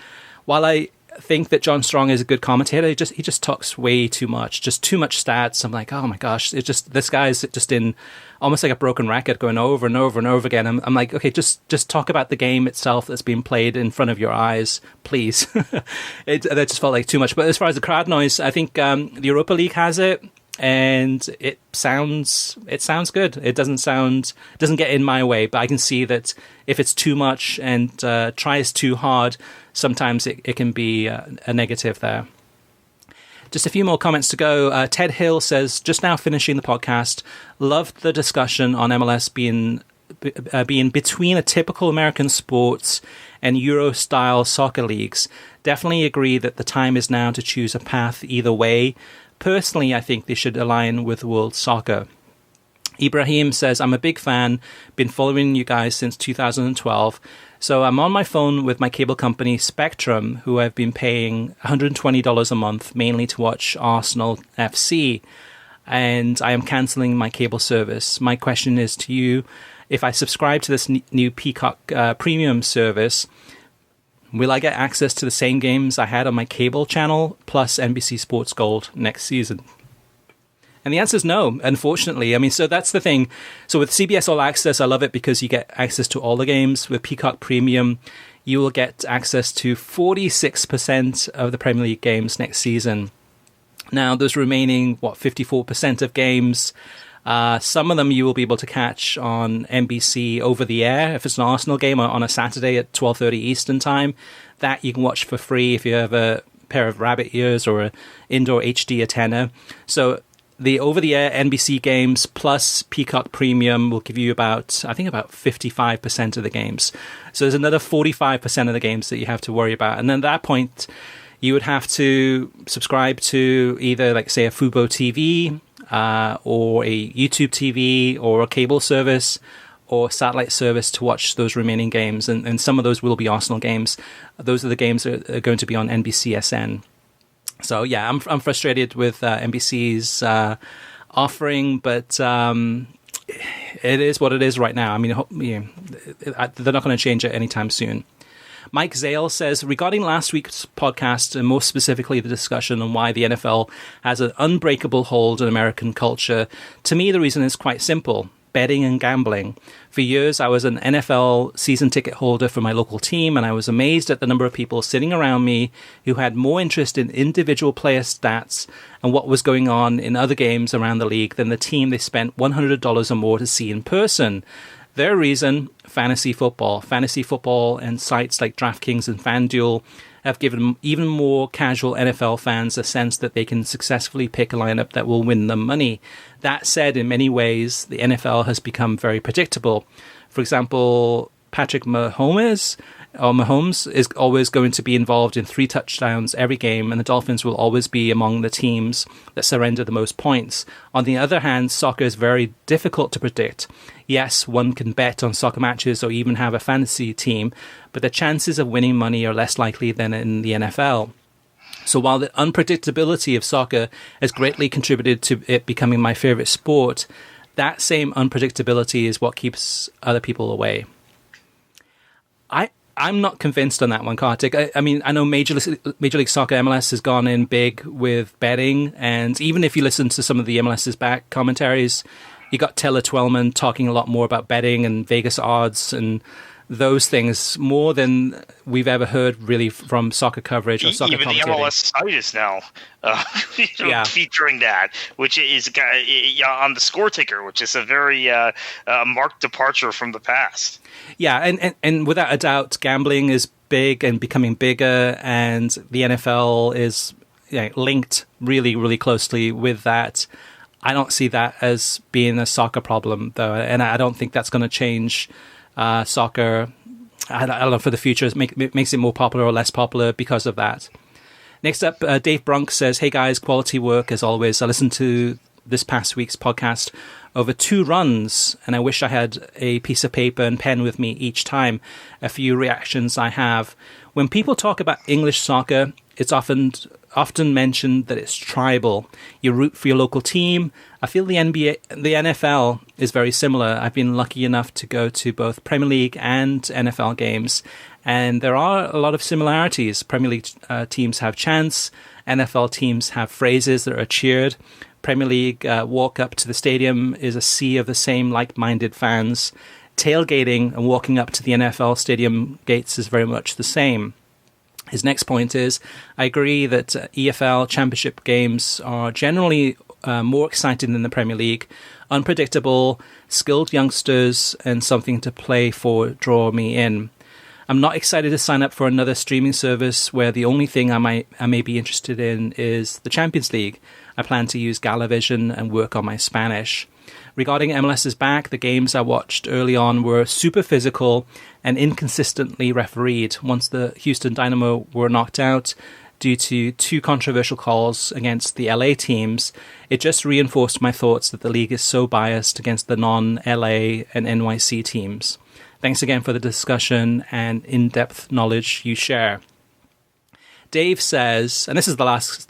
while I think that John Strong is a good commentator, he just talks way too much, just too much stats. I'm like, oh my gosh, this guy's just in almost like a broken record going over and over and over again. I'm like, okay, just talk about the game itself that's being played in front of your eyes, please. That just felt like too much. But as far as the crowd noise, I think the Europa League has it, and it sounds good. It doesn't get in my way, but I can see that if it's too much and tries too hard, sometimes it can be a negative there. Just a few more comments to go. Ted Hill says, just now finishing the podcast, loved the discussion on MLS being between a typical American sports and Euro-style soccer leagues. Definitely agree that the time is now to choose a path either way. Personally, I think they should align with world soccer. Ibrahim says, I'm a big fan, been following you guys since 2012. So I'm on my phone with my cable company Spectrum, who I've been paying $120 a month, mainly to watch Arsenal FC. And I am cancelling my cable service. My question is to you, if I subscribe to this new Peacock premium service, will I get access to the same games I had on my cable channel plus NBC Sports Gold next season? And the answer is no, unfortunately. I mean, so that's the thing. So with CBS All Access, I love it because you get access to all the games. With Peacock Premium, you will get access to 46% of the Premier League games next season. Now, those remaining, 54% of games, some of them you will be able to catch on NBC over the air. If it's an Arsenal game on a Saturday at 12:30 Eastern time, that you can watch for free if you have a pair of rabbit ears or an indoor HD antenna. So the over-the-air NBC games plus Peacock Premium will give you about 55% of the games. So there's another 45% of the games that you have to worry about. And then at that point, you would have to subscribe to either, like, say, a Fubo TV or a YouTube TV or a cable service or satellite service to watch those remaining games. And some of those will be Arsenal games. Those are the games that are going to be on NBCSN. So yeah, I'm frustrated with NBC's offering, but it is what it is right now. I mean, they're not going to change it anytime soon. Mike Zale says, regarding last week's podcast, and more specifically the discussion on why the NFL has an unbreakable hold on American culture, to me the reason is quite simple. Betting and gambling. For years, I was an NFL season ticket holder for my local team, and I was amazed at the number of people sitting around me who had more interest in individual player stats and what was going on in other games around the league than the team they spent $100 or more to see in person. Their reason, fantasy football. Fantasy football and sites like DraftKings and FanDuel have given even more casual NFL fans a sense that they can successfully pick a lineup that will win them money. That said, in many ways, the NFL has become very predictable. For example, Patrick Mahomes is always going to be involved in 3 touchdowns every game, and the Dolphins will always be among the teams that surrender the most points. On the other hand, soccer is very difficult to predict. Yes, one can bet on soccer matches or even have a fantasy team, but the chances of winning money are less likely than in the NFL. So while the unpredictability of soccer has greatly contributed to it becoming my favorite sport, that same unpredictability is what keeps other people away. I'm not convinced on that one, Kartik. I mean, I know Major League Soccer, MLS, has gone in big with betting, and even if you listen to some of the MLS Is Back commentaries, you got Taylor Twellman talking a lot more about betting and Vegas odds and those things more than we've ever heard really from soccer coverage or soccer commentating. Even the MLS site is now featuring that, which is on the score ticker, which is a very marked departure from the past. Yeah, and without a doubt, gambling is big and becoming bigger, and the NFL is linked really, really closely with that. I don't see that as being a soccer problem, though, and I don't think that's going to change soccer. I don't know, for the future. It makes it more popular or less popular because of that. Next up, Dave Brunk says, "Hey guys, quality work as always. I listened to this past week's podcast over 2 runs, and I wish I had a piece of paper and pen with me each time. A few reactions I have. When people talk about English soccer, it's often mentioned that it's tribal. You root for your local team. I feel the NFL is very similar. I've been lucky enough to go to both Premier League and NFL games, and there are a lot of similarities. Premier League teams have chants. NFL teams have phrases that are cheered. Premier League walk up to the stadium is a sea of the same like-minded fans. Tailgating and walking up to the NFL stadium gates is very much the same." His next point is, "I agree that EFL Championship games are generally more exciting than the Premier League. Unpredictable, skilled youngsters, and something to play for draw me in. I'm not excited to sign up for another streaming service where the only thing I may be interested in is the Champions League. I plan to use Galavision and work on my Spanish. Regarding MLS Is Back, the games I watched early on were super physical and inconsistently refereed. Once the Houston Dynamo were knocked out due to 2 controversial calls against the LA teams, it just reinforced my thoughts that the league is so biased against the non-LA and NYC teams. Thanks again for the discussion and in-depth knowledge you share." Dave says, and this is the last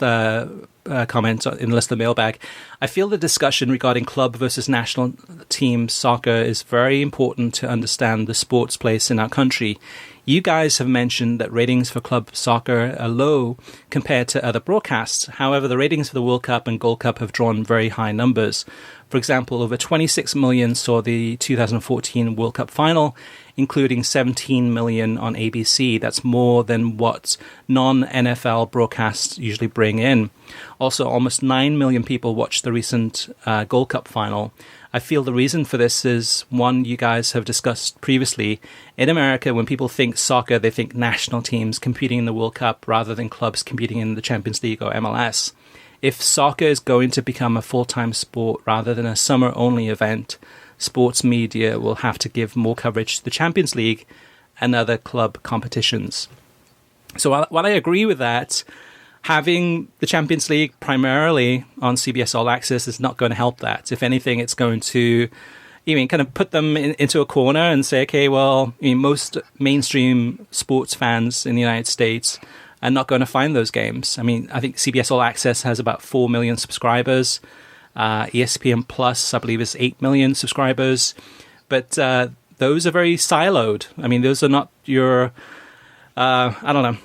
comment in the list of the mailbag, "I feel the discussion regarding club versus national team soccer is very important to understand the sport's place in our country. You guys have mentioned that ratings for club soccer are low compared to other broadcasts. However, the ratings for the World Cup and Gold Cup have drawn very high numbers. For example, over 26 million saw the 2014 World Cup final, including 17 million on ABC. That's more than what non-NFL broadcasts usually bring in. Also, almost 9 million people watched the recent Gold Cup final. I feel the reason for this is one you guys have discussed previously. In America, when people think soccer, they think national teams competing in the World Cup rather than clubs competing in the Champions League or MLS. If soccer is going to become a full-time sport rather than a summer-only event, sports media will have to give more coverage to the Champions League and other club competitions." So while I agree with that, having the Champions League primarily on CBS All Access is not going to help that. If anything, it's going to kind of put them into a corner and say, okay, well, most mainstream sports fans in the United States are not going to find those games. I mean, I think CBS All Access has about 4 million subscribers. ESPN Plus, I believe, is 8 million subscribers. But those are very siloed. I mean, those are not your, ESPN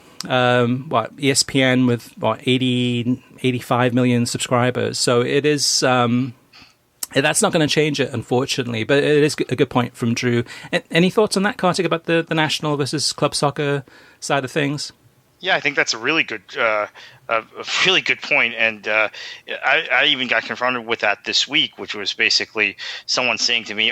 with 85 million subscribers. So it is, that's not going to change it, unfortunately. But it is a good point from Drew. Any thoughts on that, Kartik, about the national versus club soccer side of things? Yeah, I think that's a really good point, and I even got confronted with that this week, which was basically someone saying to me,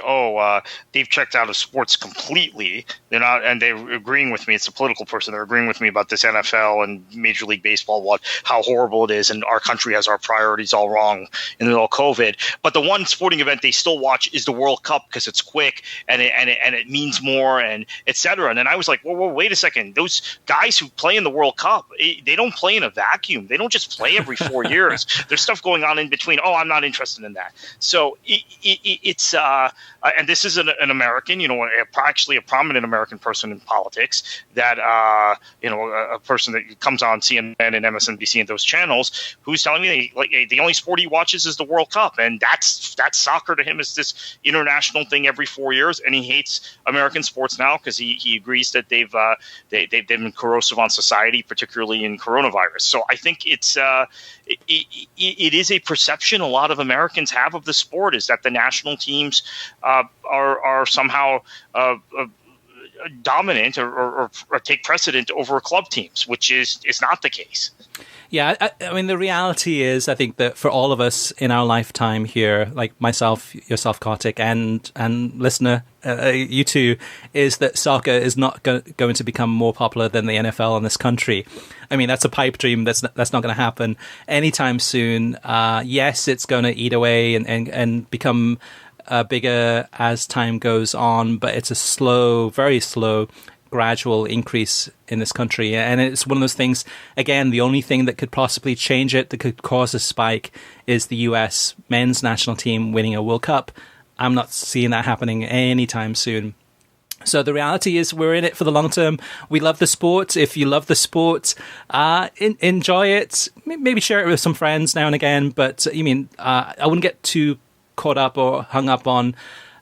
they've checked out of sports completely. They're not, and they're agreeing with me. It's a political person. They're agreeing with me about this NFL and Major League Baseball, how horrible it is, and our country has our priorities all wrong in the middle of COVID. But the one sporting event they still watch is the World Cup because it's quick and it means more, and et cetera. And then I was like, whoa, wait a second. Those guys who play in the World Cup, they don't play in a vacuum. They don't just play every 4 years. There's stuff going on in between. I'm not interested in that. So it's and this is an American, actually a prominent American person in politics that, a person that comes on CNN and MSNBC and those channels who's telling me the only sport he watches is the World Cup. And that's soccer to him is this international thing every 4 years. And he hates American sports now because he agrees that they've been corrosive on society, particularly in coronavirus. So I think it is a perception a lot of Americans have of the sport is that the national teams are somehow dominant or take precedent over club teams, which is not the case. Yeah, I mean, the reality is, I think that for all of us in our lifetime here, like myself, yourself, Kartik, and listener, you too, is that soccer is not going to become more popular than the NFL in this country. I mean, that's a pipe dream. That's not going to happen anytime soon. Yes, it's going to eat away and become bigger as time goes on, but it's a slow, very slow gradual increase in this country. And it's one of those things, again, the only thing that could possibly change it, that could cause a spike, is the US men's national team winning a World Cup. I'm not seeing that happening anytime soon. So the reality is we're in it for the long term. We love the sport. If you love the sport, enjoy it. Maybe share it with some friends now and again. But I wouldn't get too caught up or hung up on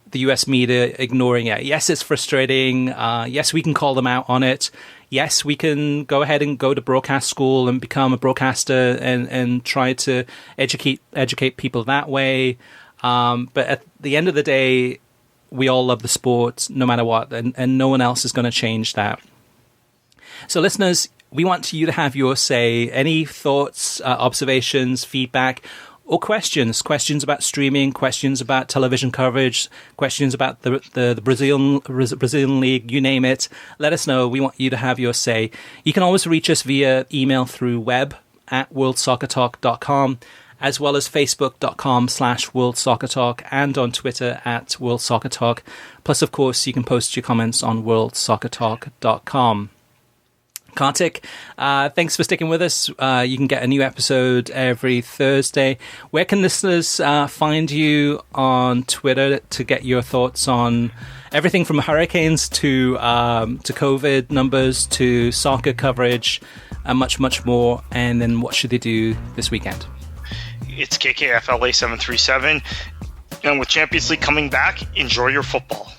the US media ignoring it. Yes, it's frustrating. Yes, we can call them out on it. Yes, we can go ahead and go to broadcast school and become a broadcaster and try to educate people that way. But at the end of the day, we all love the sport no matter what, and no one else is going to change that. So listeners, we want you to have your say. Any thoughts, observations, feedback, or questions about streaming, questions about television coverage, questions about the Brazilian league, you name it. Let us know. We want you to have your say. You can always reach us via email through web@worldsoccertalk.com, as well as facebook.com/worldsoccertalk and on Twitter @worldsoccertalk. Plus, of course, you can post your comments on worldsoccertalk.com. Kartik, thanks for sticking with us. You can get a new episode every Thursday. Where can listeners find you on Twitter to get your thoughts on everything from hurricanes to COVID numbers to soccer coverage and much, much more? And then what should they do this weekend? It's KKFLA 737. And with Champions League coming back, enjoy your football.